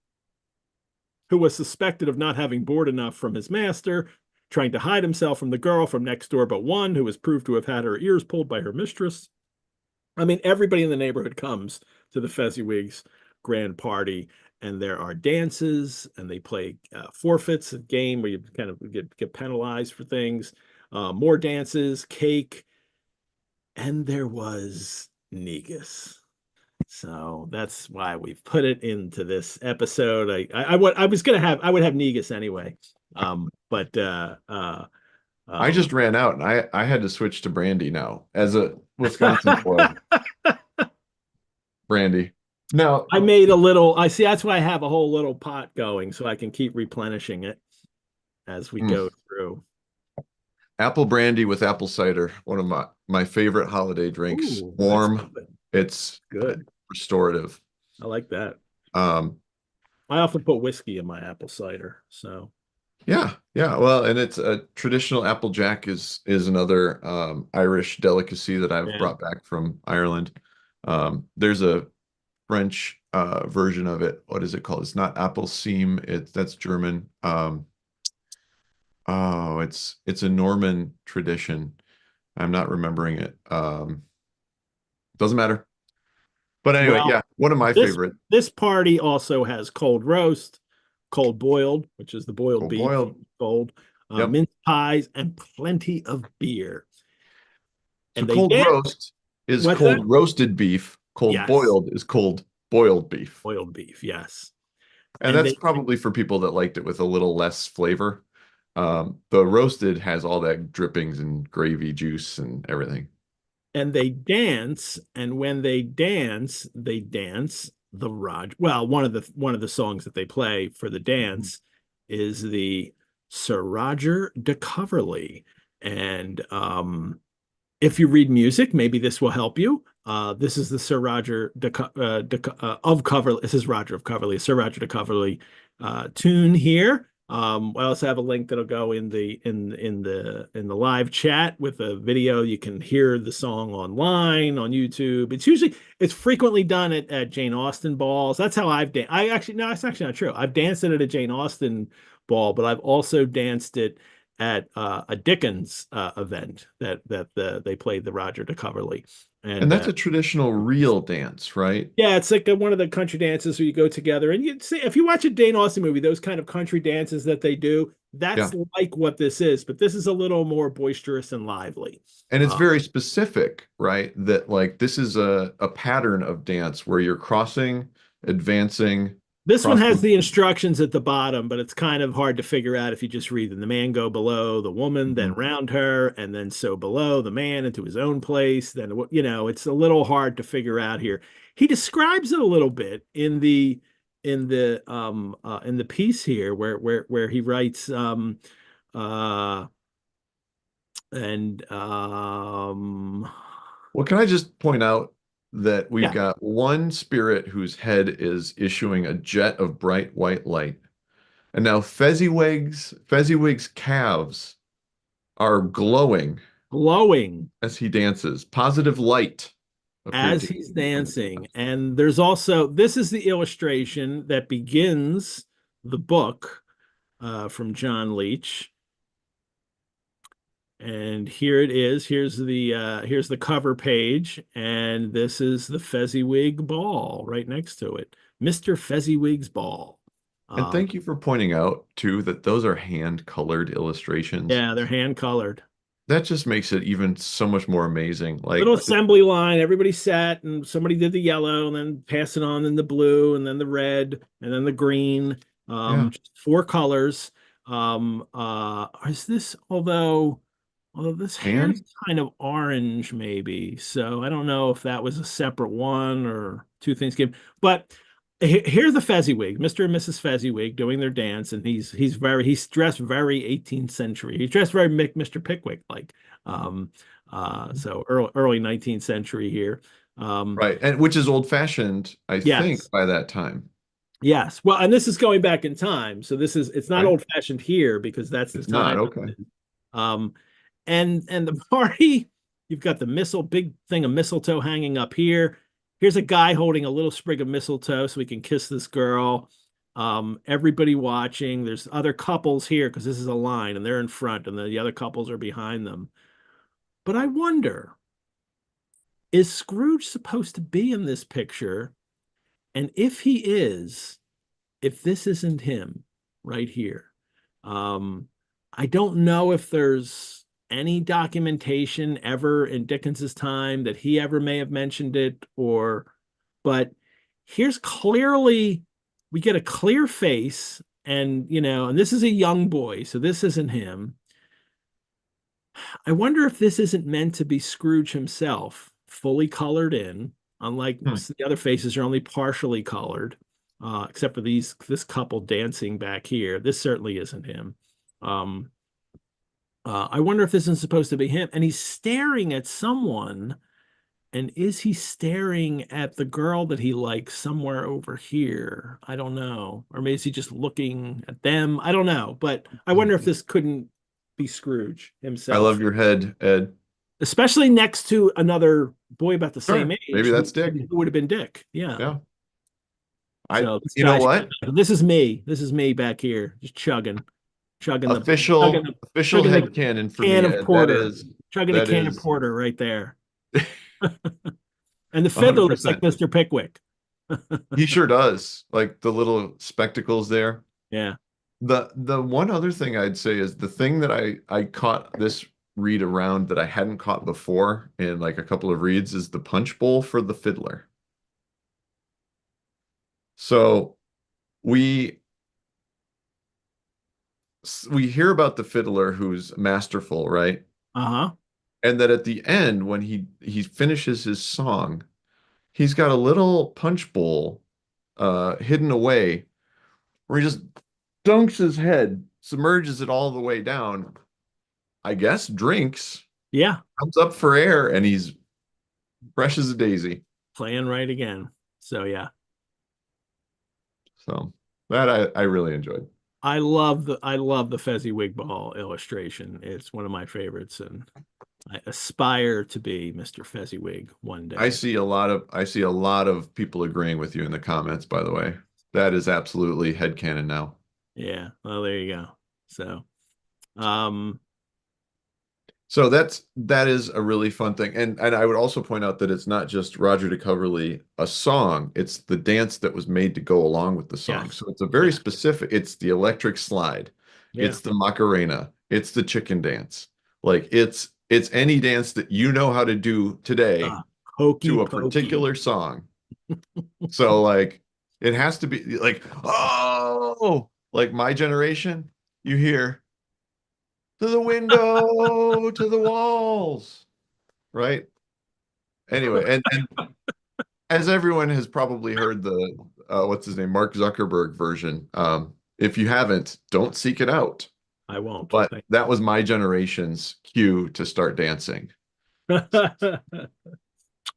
who was suspected of not having board enough from his master, trying to hide himself from the girl from next door, but one who was proved to have had her ears pulled by her mistress. I mean, everybody in the neighborhood comes to the Fezziwigs grand party, and there are dances, and they play forfeits, a game where you kind of get penalized for things, more dances, cake, and there was Negus. So that's why we've put it into this episode. I would have Negus anyway, but I just ran out, and I had to switch to brandy now as a Wisconsin boy. Brandy. No, I made a little. I see. That's why I have a whole little pot going, so I can keep replenishing it as we go through. apple brandy with apple cider, one of my favorite holiday drinks. Ooh, Warm, it's good. restorative. I like that. Um, I often put whiskey in my apple cider. So yeah, yeah. Well, and it's a traditional Applejack is another Irish delicacy that I've yeah. brought back from Ireland. There's a French version of it. What is it called? It's not apple seam. That's German. Oh, it's a Norman tradition. I'm not remembering it. Doesn't matter. But anyway, Well, yeah, one of my favorite. This party also has cold roast, cold boiled, which is the boiled Cold beef, boiled. cold, Yep. mince pies, and plenty of beer. So And they cold dance. roast is What's cold that? roasted beef. Cold Yes. boiled is cold boiled beef. Boiled beef, yes. And that's probably for people that liked it with a little less flavor. The roasted has all that drippings and gravy juice and everything. And they dance, and when they dance the Roger. Well, one of the songs that they play for the dance is the Sir Roger de Coverley. And if you read music, maybe this will help you. This is the Sir Roger of Coverley. This is Roger of Coverley, Sir Roger de Coverley tune here. I also have a link that'll go in the live chat with a video. You can hear the song online on YouTube. It's frequently done at Jane Austen balls. That's how I've danced. No, it's actually not true. I've danced it at a Jane Austen ball, but I've also danced it at a Dickens event that they played the Roger de Coverley. And that's a traditional reel dance, right? Yeah, it's like one of the country dances where you go together. And you see, if you watch a Jane Austen movie, those kind of country dances that they do, that's like what this is. But this is a little more boisterous and lively. And it's very specific, right? That like this is a pattern of dance where you're crossing, advancing. This one has the instructions at the bottom, but it's kind of hard to figure out if you just read them. The man go below the woman, then round her, and then so below the man into his own place. Then, it's a little hard to figure out here. He describes it a little bit in the piece here where he writes Well, can I just point out that we've Yeah. got one spirit whose head is issuing a jet of bright white light. And now Fezziwig's calves are glowing Glowing as he dances. Positive light appeared as to he's issue from his dancing. calves. And there's also, this is the illustration that begins the book from John Leach. And here it is. Here's the cover page, and this is the Fezziwig Ball right next to it. Mr. Fezziwig's Ball. And Um, thank you for pointing out too that those are hand-colored illustrations. yeah, they're hand colored. That just makes it even so much more amazing. Little Like, assembly line. Everybody sat, and somebody did the yellow, and then pass it on, then the blue, and then the red, and then the green. yeah, Just four colors. Is this although this tan? hair's kind of orange, maybe. So I don't know if that was a separate one or two things came. But here's the Fezziwig, Mr. and Mrs. Fezziwig doing their dance, and he's dressed very 18th century. He's dressed very Mr. Pickwick like. Um, so early 19th century here. Right. And which is old-fashioned, I think, Yes. by that time. Yes. Well, and this is going back in time. So it's not Right? old fashioned here because that's the It's not. time. Okay. Um, and the party, you've got the big thing of mistletoe hanging up here. Here's a guy holding a little sprig of mistletoe so we can kiss this girl. Everybody watching. There's other couples here because this is a line and they're in front and the other couples are behind them. But I wonder, is Scrooge supposed to be in this picture? And if he is, if this isn't him right here, um, I don't know if there's any documentation ever in Dickens's time that he ever may have mentioned it, but here's clearly we get a clear face, and and this is a young boy, so this isn't him. I wonder if this isn't meant to be Scrooge himself, fully colored in, unlike Hmm. the other faces are only partially colored, except for this couple dancing back here. This certainly isn't him. Um, I wonder if this is supposed to be him. And he's staring at someone. And is he staring at the girl that he likes somewhere over here? I don't know. Or maybe is he just looking at them? I don't know. But I wonder if this couldn't be Scrooge I love himself, your head, Ed. especially next to another boy about the same Sure. Maybe age that's Dick. who would have been Dick. Yeah. Yeah. So this You know guy's what? this is me. This is me back here, just chugging the chugging Official the official chugging the headcanon for can me, of Ed. That porter, is chugging a that can of is porter right there. And the fiddler looks like 100%. Mr. Pickwick. He sure does. Like the little spectacles there. Yeah. The one other thing I'd say is the thing that I caught this read around that I hadn't caught before in like a couple of reads is the punch bowl for the fiddler. So we we hear about the fiddler who's masterful, right? Uh-huh. And that at the end when he finishes his song, he's got a little punch bowl hidden away where he just dunks his head, submerges it all the way down, I guess drinks, Yeah. comes up for air, and he's fresh as a daisy. Playing right again. So yeah. So that I really enjoyed. I love the Fezziwig Ball illustration. It's one of my favorites, and I aspire to be Mr. Fezziwig one day. I see a lot of people agreeing with you in the comments, by the way. That is absolutely headcanon now. Yeah. Well, there you go. So, um, So that is a really fun thing. And I would also point out that it's not just Roger de Coverley, a song, it's the dance that was made to go along with the song. yes. So it's a very Yeah. specific, it's the electric slide, Yeah. it's the Macarena, it's the chicken dance. Like it's any dance that you know how to do today Hokey to a pokey. particular song. So like it has to be like, oh, like my generation, you hear to the window, to the walls, right? Anyway, and as everyone has probably heard the what's his name, Mark Zuckerberg version. If you haven't, don't seek it out. I won't. But that was my generation's cue to start dancing.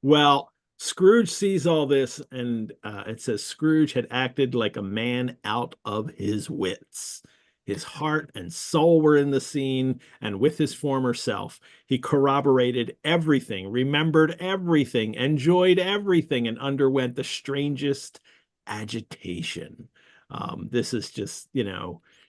Well, Scrooge sees all this, and it says Scrooge had acted like a man out of his wits. His heart and soul were in the scene, and with his former self, he corroborated everything, remembered everything, enjoyed everything, and underwent the strangest agitation. This is just,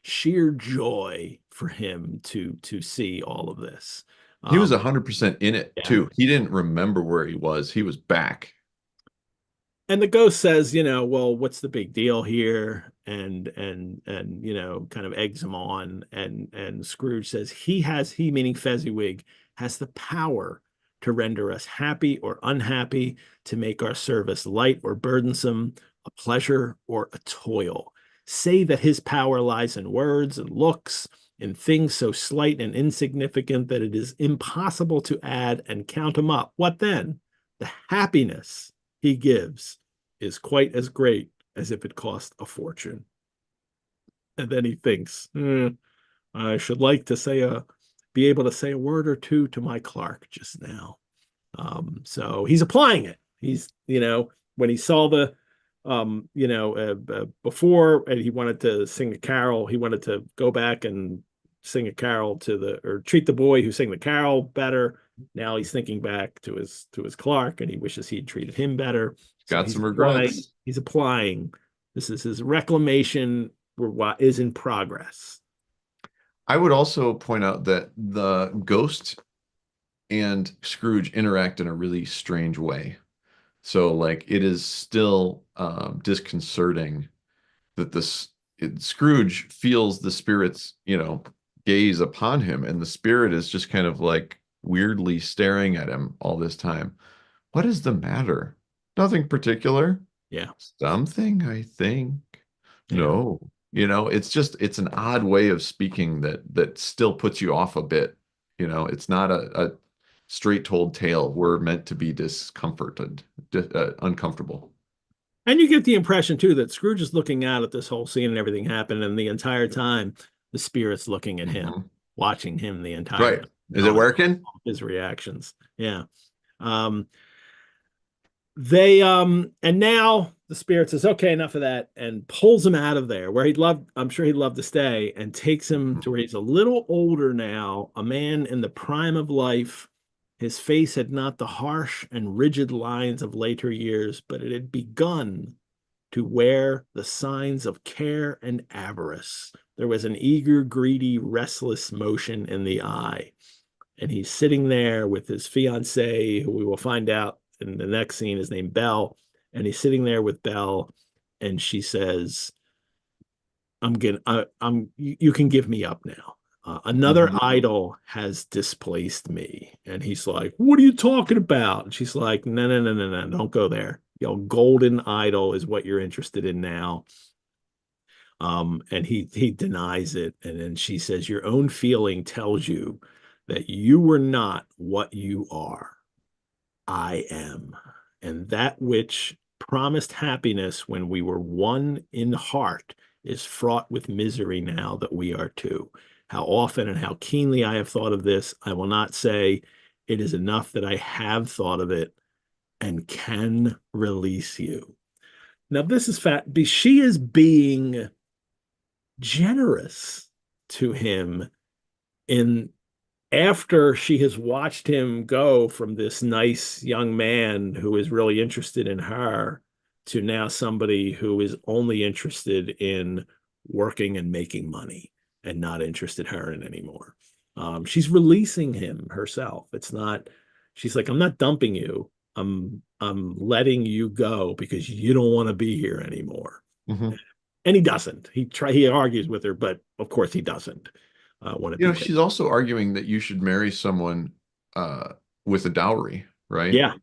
sheer joy for him to see all of this. He was Um, 100% in it yeah. too. He didn't remember where he was. He was back. And the ghost says, well, what's the big deal here? And kind of eggs him on. And Scrooge says he meaning Fezziwig, has the power to render us happy or unhappy, to make our service light or burdensome, a pleasure or a toil. Say that his power lies in words and looks, in things so slight and insignificant that it is impossible to add and count them up. What then? The happiness he gives is quite as great as if it cost a fortune. And then he thinks, I should like to be able to say a word or two to my clerk just now. So he's applying it. He's, when he saw before, and he wanted to sing a carol, he wanted to go back and sing a carol or treat the boy who sang the carol better. Now he's thinking back to his clerk, and he wishes he'd treated him better. So Got some regrets. He's applying. This is his reclamation is in progress. I would also point out that the ghost and Scrooge interact in a really strange way. So like it is still disconcerting that Scrooge feels the spirit's, gaze upon him, and the spirit is just kind of like weirdly staring at him all this time. What is the matter? Nothing particular. Yeah. Something, I think. Yeah. No. It's an odd way of speaking that still puts you off a bit. It's not a straight told tale. We're meant to be discomforted, uncomfortable. And you get the impression too that Scrooge is looking out at this whole scene and everything happened, and the entire time the spirit's looking at him, watching him the entire Right. Is it working? His reactions. Yeah. And now the spirit says, okay, enough of that, and pulls him out of there where I'm sure he'd love to stay, and takes him to where he's a little older now, a man in the prime of life. His face had not the harsh and rigid lines of later years, but it had begun to wear the signs of care and avarice. There was an eager, greedy, restless motion in the eye. And he's sitting there with his fiancée, who we will find out in the next scene is named Belle. And he's sitting there with Belle, and she says, you can give me up now. Another idol has displaced me. And he's like, what are you talking about? And she's like, no, don't go there. Your golden idol is what you're interested in now. And he denies it. And then she says, your own feeling tells you that you were not what you are. I am. And that which promised happiness when we were one in heart is fraught with misery now that we are two. How often and how keenly I have thought of this, I will not say. It is enough that I have thought of it and can release you. Now, this is fat. She is being generous to him after she has watched him go from this nice young man who is really interested in her to now somebody who is only interested in working and making money and not interested in her anymore. She's releasing him herself. She's like, I'm not dumping you. I'm letting you go because you don't want to be here anymore. And he doesn't. He argues with her, but of course he doesn't. She's also arguing that you should marry someone with a dowry, right? Yeah.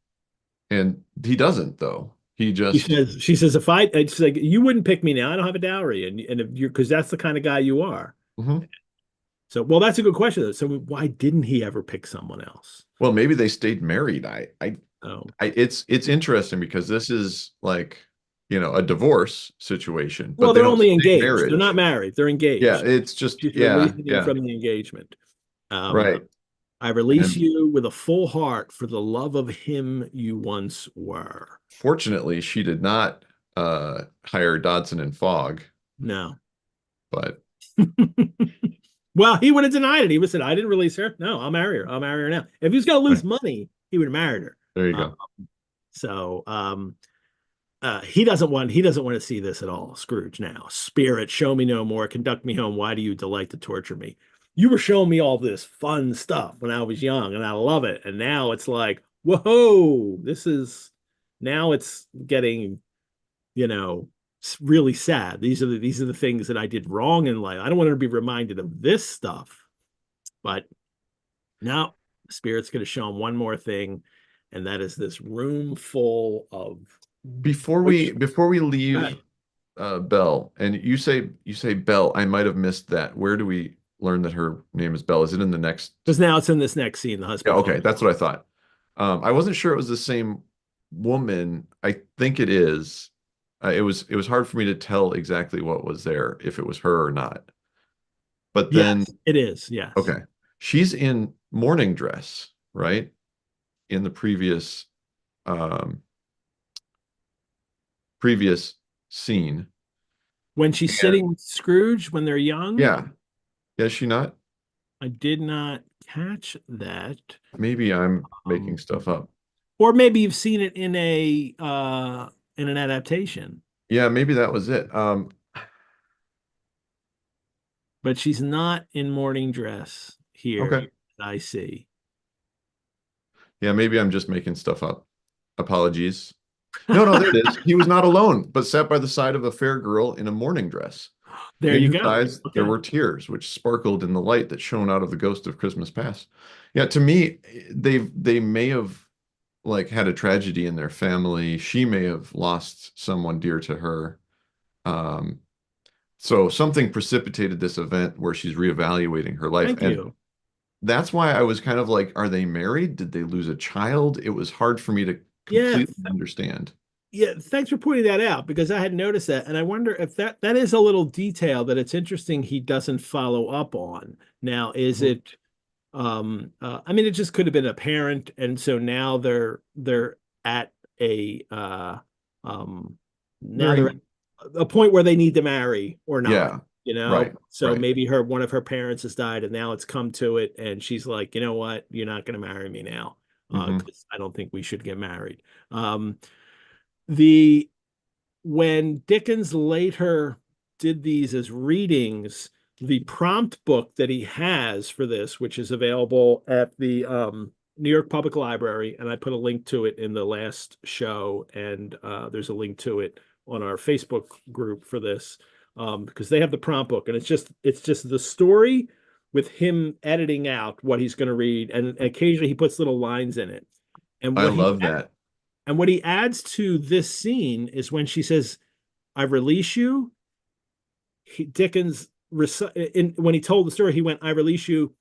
And he doesn't, though. She says, it's like, you wouldn't pick me now. I don't have a dowry. And if because that's the kind of guy you are. So, well, that's a good question. So why didn't he ever pick someone else? Well, maybe they stayed married. It's interesting because this is like, a divorce situation. But well, they're only engaged. Marriage. They're not married. They're engaged. Yeah, it's just She's releasing him from the engagement. Right. I release And you with a full heart for the love of him you once were. fortunately, she did not hire Dodson and Fogg, No. but Well, he would have denied it. He would have said, I didn't release her. No, I'll marry her. I'll marry her now. If he was going to lose money, he would have married her. there you Uh, go. so he doesn't want to see this at all. Scrooge now. Spirit, show me no more. Conduct me home. Why do you delight to torture me? You were showing me all this fun stuff when I was young, and I love it. And now it's like, whoa, now it's getting, really sad. These are the things that I did wrong in life. I don't want to be reminded of this stuff. But now Spirit's going to show him one more thing, and that is this room full of Before which we leave Belle, and you say Belle, I might have missed that. Where do we learn that her name is Belle? Is it in the next? because now it's in this next scene. The Yeah, husband okay, calls. that's what I thought. I wasn't sure it was the same woman. I think it is. It was hard for me to tell exactly what was there, if it was her or not. But then, Yes, it is. Yes. okay, she's in morning dress, right? In the um previous scene. When she's And sitting with Scrooge when they're young, yeah, is she not? I did not catch that. Maybe I'm making Um, stuff up. or maybe you've seen it in an adaptation, Yeah, maybe that was it. but she's not in morning dress here. Okay. I see. Yeah, maybe I'm just making stuff up. Apologies. No, no, there it is. He was not alone, but sat by the side of a fair girl in a morning dress, There in you whose go. eyes there Okay. were tears, which sparkled in the light that shone out of the ghost of Christmas past. Yeah, to me, they may have like had a tragedy in their family. She may have lost someone dear to her. Um, so something precipitated this event where she's reevaluating her life. Thank And you. that's why I was kind of like, are they married? Did they lose a child? It was hard for me to Yeah, completely understand. yeah, thanks for pointing that out because I had noticed that, and I wonder if that is a little detail that it's interesting he doesn't follow up on. Now, is Mhm. it I mean it just could have been a parent, and so now they're at a now they're at Very, a point where they need to marry or not, yeah, you right, know? So right. maybe one of her parents has died and now it's come to it, and she's like, you know what, you're not gonna marry me now. Hmm. Because I don't think we should get married. The When Dickens later did these as readings, the prompt book that he has for this, which is available at the New York Public Library, and I put a link to it in the last show, and there's a link to it on our Facebook group for this, because they have the prompt book, and it's just the story with him editing out what he's going to read, and occasionally he puts little lines in it. And I what he love that. and what he adds to this scene is when she says, I release you. Dickens, when he told the story, he went, I release you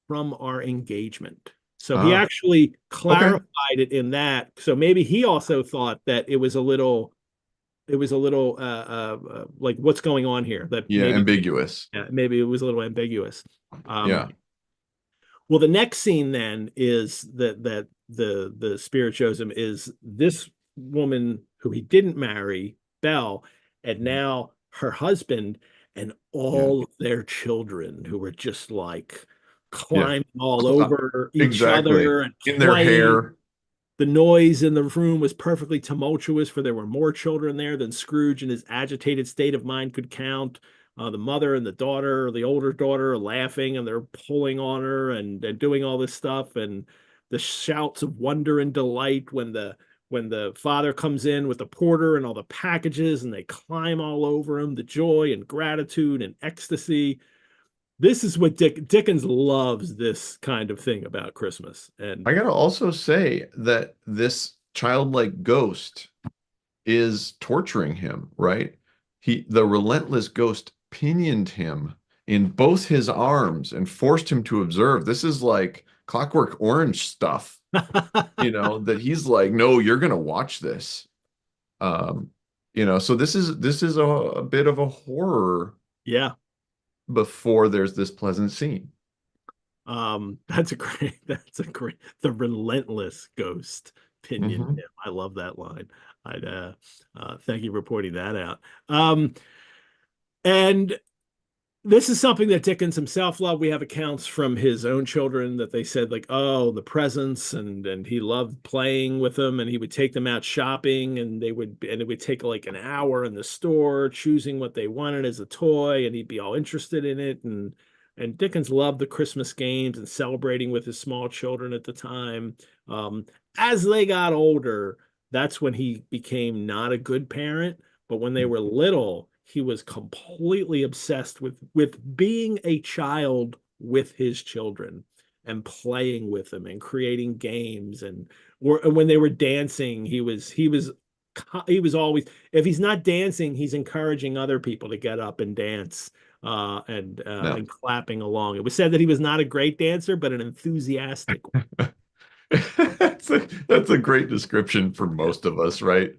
from our engagement. So he Ah, actually okay. clarified it in that. So maybe he also thought that it was a little like what's going on here, that Yeah, maybe, ambiguous. yeah, maybe it was a little ambiguous. Um, Yeah, well, the next scene then is that the spirit shows him is this woman who he didn't marry, Belle, and now her husband and yeah, all of their children who were just like yeah. climbing all over each Exactly. other and In their playing. hair. The noise in the room was perfectly tumultuous, for there were more children there than Scrooge in his agitated state of mind could count. The mother and the daughter, the older daughter, are laughing and they're pulling on her and doing all this stuff. And the shouts of wonder and delight when the father comes in with the porter and all the packages and they climb all over him, the joy and gratitude and ecstasy. This is what Dickens loves, this kind of thing about Christmas. And I gotta also say that this childlike ghost is torturing him, right? The relentless ghost pinioned him in both his arms and forced him to observe. This is like Clockwork Orange stuff, that he's like, no, you're gonna watch this. Um, so this is a bit of a horror yeah. before there's this pleasant scene. That's a great, the relentless ghost pinion Mhm. him. I love that line. I'd thank you for pointing that out. And this is something that Dickens himself loved. We have accounts from his own children that they said like, oh, the presents, and he loved playing with them, and he would take them out shopping, and it would take like an hour in the store choosing what they wanted as a toy, and he'd be all interested in it. And Dickens loved the Christmas games and celebrating with his small children at the time. Um, as they got older, that's when he became not a good parent. But when they were little, he was completely obsessed with being a child with his children and playing with them and creating games. And or when they were dancing, he was always, if he's not dancing, he's encouraging other people to get up and dance, No. and clapping along. It was said that he was not a great dancer, but an enthusiastic one. That's a great description for most of us, right?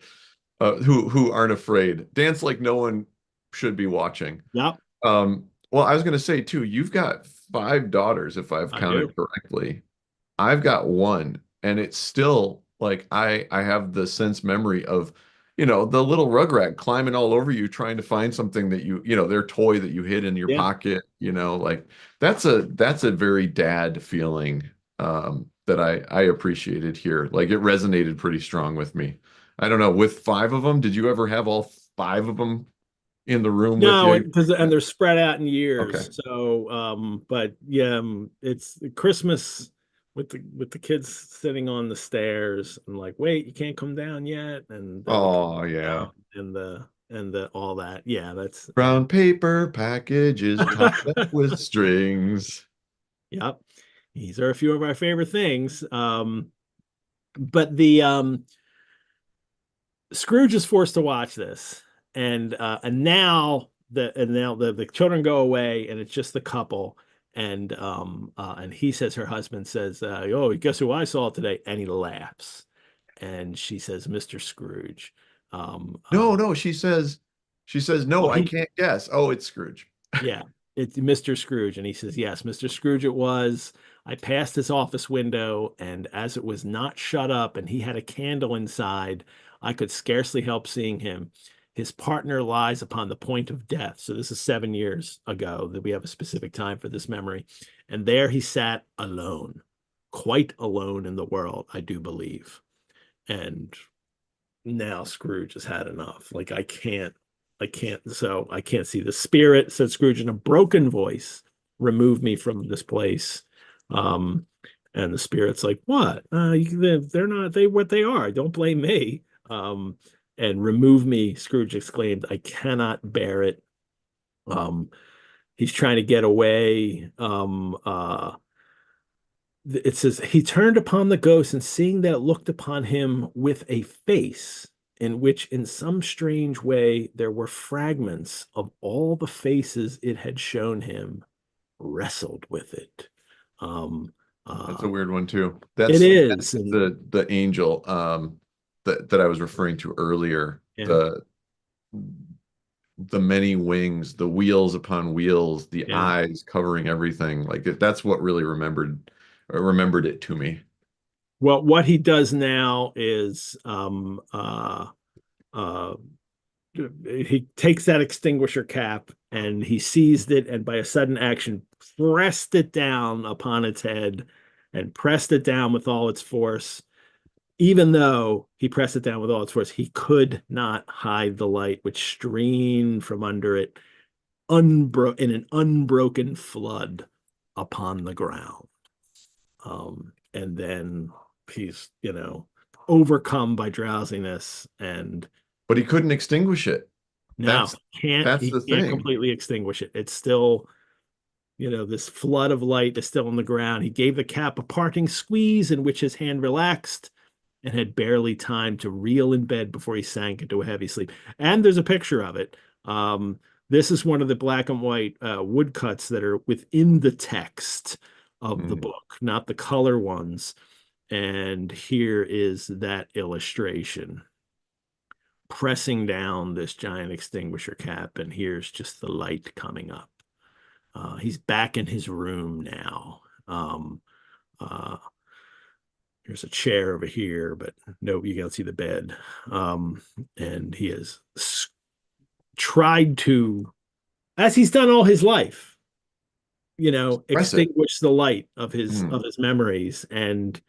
Who aren't afraid. Dance like no one should be watching. Yep, Well, I was going to say too, you've got five daughters, if I've I do. counted correctly. I've got one, and it's still like I have the sense memory of, the little rugrat climbing all over you trying to find something that their toy that you hid in your Yeah. pocket, like that's a very dad feeling that I appreciated here. Like it resonated pretty strong with me. I don't know, with five of them, did you ever have all five of them in the room with No, you? because and they're spread out in Okay. years. So, but yeah, it's Christmas with the kids sitting on the stairs and like, wait, you can't come down yet, and then they come Oh yeah. down and the all that. Yeah, that's Brown paper packages tied up with strings. yep. These are a few of our favorite things. But the Scrooge is forced to watch this, and now the children go away, and it's just the couple, and he says her husband says, "Oh, guess who I saw today?" And he laughs, and she says, "Mr. Scrooge." Um, No, um, no, she says, oh, no, I he can't guess. Oh, it's Scrooge. Yeah, it's Mr. Scrooge. And he says, yes, Mr. Scrooge it was. I passed his office window, and as it was not shut up and he had a candle inside, I could scarcely help seeing him. His partner lies upon the point of death. So this is 7 years ago that we have a specific time for this memory. And there he sat alone, quite alone in the world, I do believe. And now Scrooge has had enough. Like I can't see the spirit, said Scrooge in a broken voice. Remove me from this place. Um, and the spirit's like, what? They're not they what they are. Don't blame me. And remove me, Scrooge exclaimed. I cannot bear it. Um, he's trying to get away. It says he turned upon the ghost and seeing that it looked upon him with a face in which in some strange way there were fragments of all the faces it had shown him, wrestled with it. um That's uh a weird one too. it That's is. And the angel that I was referring to earlier. yeah, The many wings, the wheels upon wheels, the yeah, eyes covering everything. Like that's what really remembered it to me. well, what he does now is uh he takes that extinguisher cap and he seized it, and by a sudden action pressed it down upon its head and pressed it down with all its force. Even though he pressed it down with all its force, he could not hide the light which streamed from under it in an unbroken flood upon the ground. And then he's, overcome by drowsiness, and But he couldn't extinguish it. now That's can't that's he the can't thing. completely extinguish it. It's still, this flood of light is still on the ground. He gave the cap a parting squeeze in which his hand relaxed and had barely time to reel in bed before he sank into a heavy sleep. And there's a picture of it. This is one of the black and white woodcuts that are within the text of the Hmm. book, not the color ones. And here is that illustration pressing down this giant extinguisher cap, and here's just the light coming up. He's back in his room now. Uh, there's a chair over here, but no, you can't see the bed. And he has tried to, as he's done all his life, Press it. extinguish the light of his Hmm. memories. And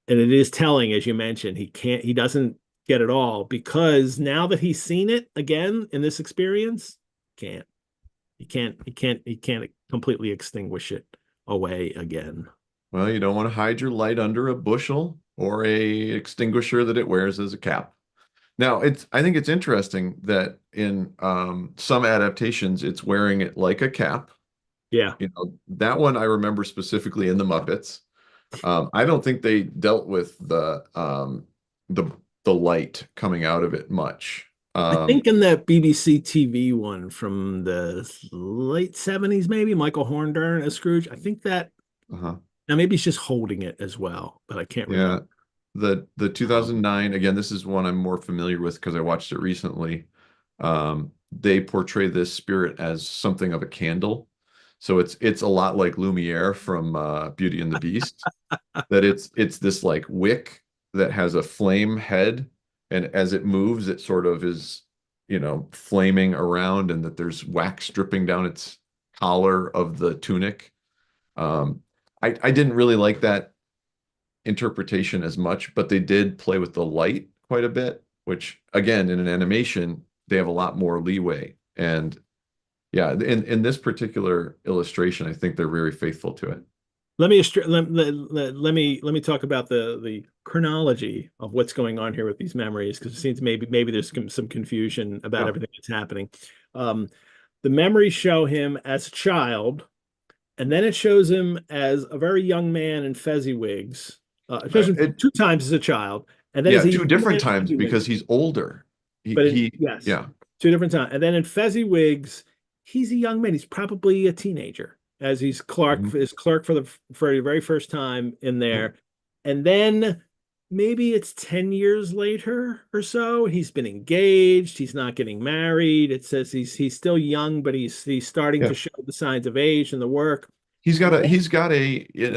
it is telling, as you mentioned, he doesn't get it all, because now that he's seen it again in this experience, can't he can't completely extinguish it away again. Well, you don't want to hide your light under a bushel or a extinguisher that it wears as a cap. Now, I think it's interesting that in some adaptations, it's wearing it like a cap. Yeah. That one I remember specifically in the Muppets. I don't think they dealt with the the light coming out of it much. I think in that BBC TV one from the late 70s, maybe Michael Horndern as Scrooge. I think that Uh-huh. now maybe he's just holding it as well, but I can't Yeah. remember. The Um, 2009, again, this is one I'm more familiar with because I watched it recently. They portray this spirit as something of a candle. So it's a lot like Lumiere from Beauty and the Beast, that it's this like wick that has a flame head, and as it moves, it sort of is, flaming around, and that there's wax dripping down its collar of the tunic. I didn't really like that interpretation as much, but they did play with the light quite a bit, which again, in an animation, they have a lot more leeway. And yeah, in this particular illustration, I think they're very faithful to it. let me talk about the chronology of what's going on here with these memories, because it seems maybe there's some confusion about Yeah. everything that's happening. Um, the memories show him as a child, and then it shows him as a very young man in Fezziwigs. It shows him It, two times as a child, and then yeah, as a two young man different in times because Fezziwigs. he's older. He, But he, yes, yeah. two different times. And then in Fezziwigs, he's a young man. He's probably a teenager, as he's Mhm. clerk for the very first time in Yeah. there. And then maybe it's 10 years later or so. He's been engaged. He's not getting married. It says he's still young, but he's starting Yeah. to show the signs of age in the work. He's got an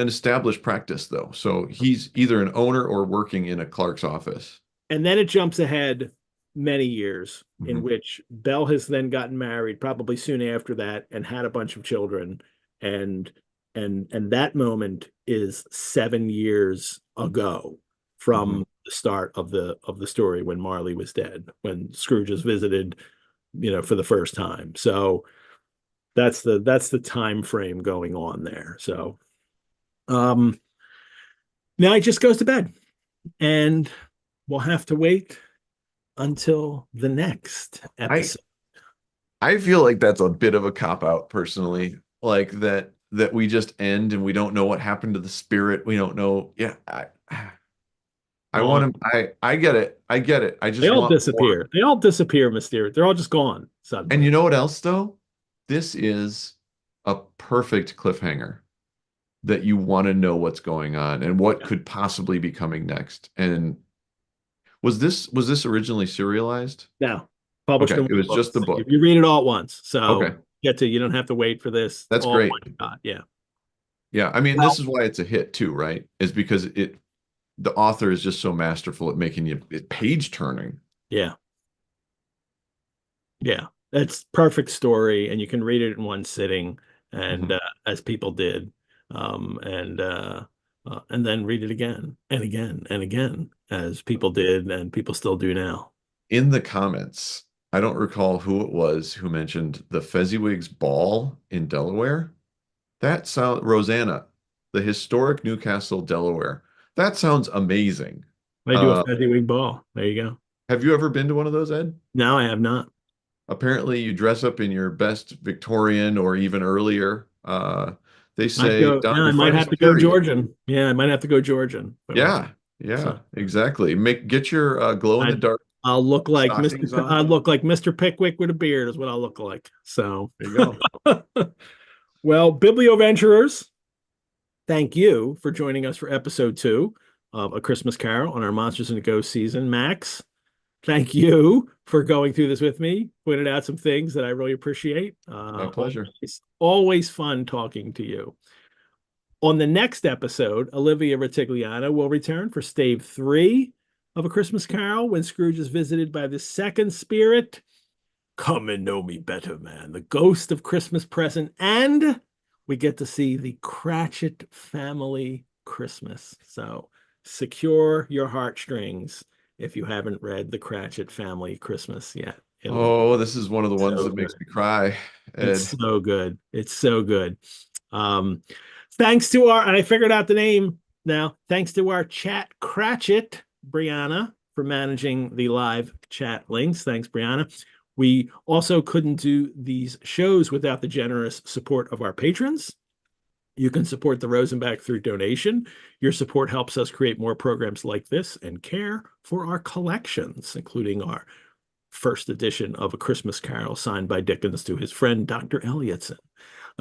established practice though. So he's either an owner or working in a clerk's office. And then it jumps ahead many years, in Mhm. which Belle has then gotten married, probably soon after that, and had a bunch of children. And and that moment is 7 years ago Mhm. from the start of the story, when Marley was dead, when Scrooge is visited, for the first time. So that's the time frame going on there. So um now he just goes to bed, and we'll have to wait until the next I episode. I feel like that's a bit of a cop out personally. Like that we just end and we don't know what happened to the spirit. We don't know. Yeah, I Well, want to I get it. I get it. I they just all want more. disappear. They all disappear mysterious. They're all just gone And you suddenly. know what else though? This is a perfect cliffhanger that you want to know what's going on and what Yeah. could possibly be coming next. And was this originally serialized? Now, published Okay, in it one was book. just the So you, book. you read it all at once. So Okay, you don't have to wait for this that's all great. one shot. Yeah. Yeah, I mean, Well, this is why it's a hit too, right? Is because the author is just so masterful at making it page turning. yeah. Yeah. That's perfect story, and you can read it in one sitting, and Mhm. as people did, and then read it again and again and again, as people did, and people still do now. In the comments, I don't recall who it was who mentioned the Fezziwig's Ball in Delaware. That sound Rosanna, the historic Newcastle, Delaware. That sounds amazing. They do a Fezziwig Ball. There you go. Have you ever been to one of those, Ed? No, I have not. Apparently, you dress up in your best Victorian or even earlier. They Might say go. down Yeah, I your might have finest to go period. Georgian. Yeah, I might have to go Georgian if I want to. Yeah, yeah, So exactly. Get your glow in I the dark I'll look like Mr. stockings on. I look like Mr. Pickwick with a beard is what I'll look like. So There you go. well, Biblioventurers, thank you for joining us for episode 2 of A Christmas Carol on our Monsters and the Ghost season. Max, thank you for going through this with me, pointed out some things that I really appreciate. My pleasure. Always fun talking to you. On the next episode, Olivia Retigliano will return for Stave 3 of A Christmas Carol when Scrooge is visited by the second spirit. Come and know me better, man. The ghost of Christmas present. And we get to see the Cratchit family Christmas. So secure your heartstrings if you haven't read the Cratchit family Christmas yet. Oh, this is one of the ones So that makes good. me cry, It's Ed. so good. It's so good. Um, thanks to our, and I figured out the name now, thanks to our chat Cratchit, Brianna, for managing the live chat links. Thanks, Brianna. We also couldn't do these shows without the generous support of our patrons. You can support the Rosenbach through donation. Your support helps us create more programs like this and care for our collections, including our first edition of A Christmas Carol signed by Dickens to his friend, Dr. Elliotson.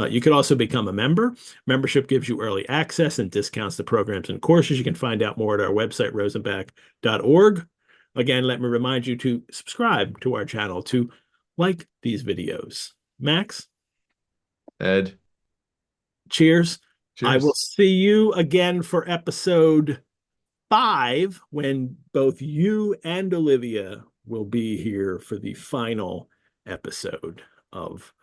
You can also become a member. Membership gives you early access and discounts to programs and courses. You can find out more at our website, rosenbach.org. Again, let me remind you to subscribe to our channel, to like these videos. Max, Ed, cheers. I will cheers. see you again for episode 5 when both you and Olivia will be here for the final episode of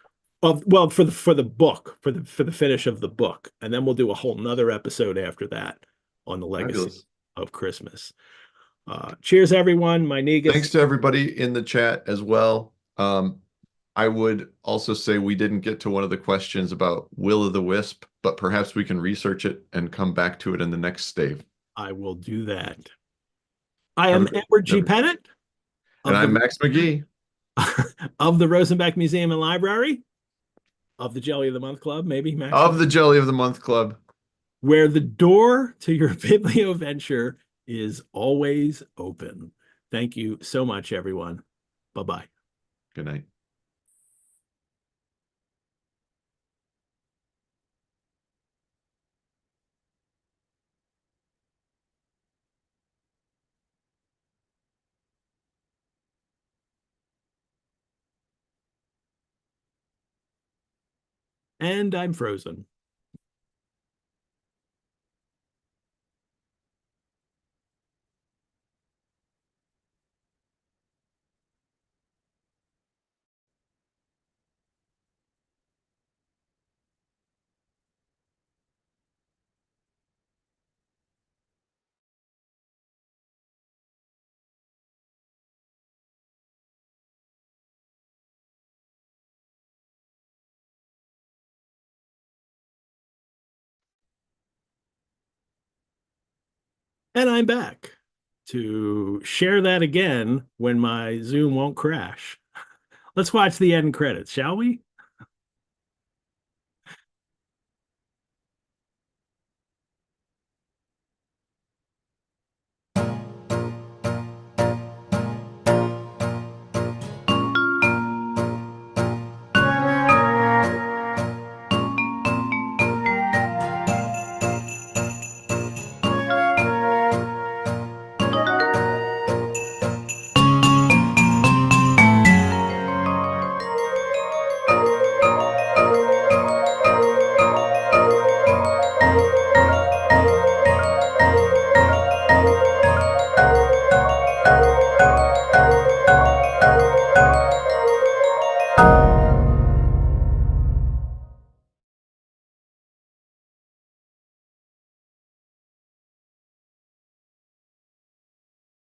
well for the book for the finish of the book, and then we'll do a whole nother episode after that on the legacy Fabulous. of Christmas. Cheers, everyone. My Thanks Negus. to everybody in the chat as well. I would also say we didn't get to one of the questions about Will-o'-the-Wisp, but perhaps we can research it and come back to it in the next stave. I will do that. I Have a am great Edward G. every- Pettit And of I'm the Max McGee of the Rosenbach Museum and Library, of the Jelly of the Month Club, maybe Max, of the Jelly of the Month Club. where the door to your biblioventure is always open. Thank you so much, everyone. Bye-bye. Good night. And I'm frozen. And I'm back to share that again when my Zoom won't crash. Let's watch the end credits, shall we?